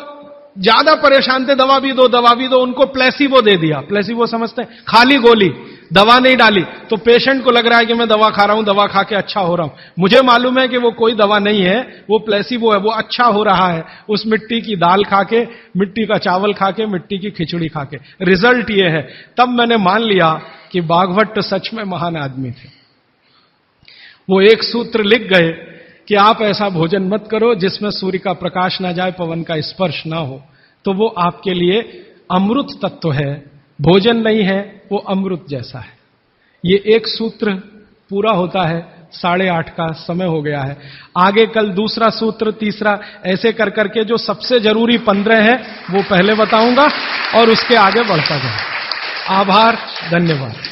ज्यादा परेशान थे, दवा भी दो, उनको प्लेसिबो दे दिया। प्लेसिबो समझते हैं? खाली गोली, दवा नहीं डाली। तो पेशेंट को लग रहा है कि मैं दवा खा रहा हूं, दवा खा के अच्छा हो रहा हूं। मुझे मालूम है कि वो कोई दवा नहीं है, वो प्लेसिबो है, वो अच्छा हो रहा है उस मिट्टी की दाल खा के, मिट्टी का चावल खा के, मिट्टी की खिचड़ी खा के। रिजल्ट ये है। तब मैंने मान लिया कि बाघभट्ट सच में महान आदमी थे। वो एक सूत्र लिख गए कि आप ऐसा भोजन मत करो जिसमें सूर्य का प्रकाश ना जाए, पवन का स्पर्श ना हो। तो वो आपके लिए अमृत तत्व है, भोजन नहीं है, वो अमृत जैसा है। ये एक सूत्र पूरा होता है, 8:30 का समय हो गया है। आगे कल दूसरा सूत्र, तीसरा, ऐसे कर करके जो सबसे जरूरी 15 है वो पहले बताऊंगा और उसके आगे बढ़ता जाए। आभार, धन्यवाद।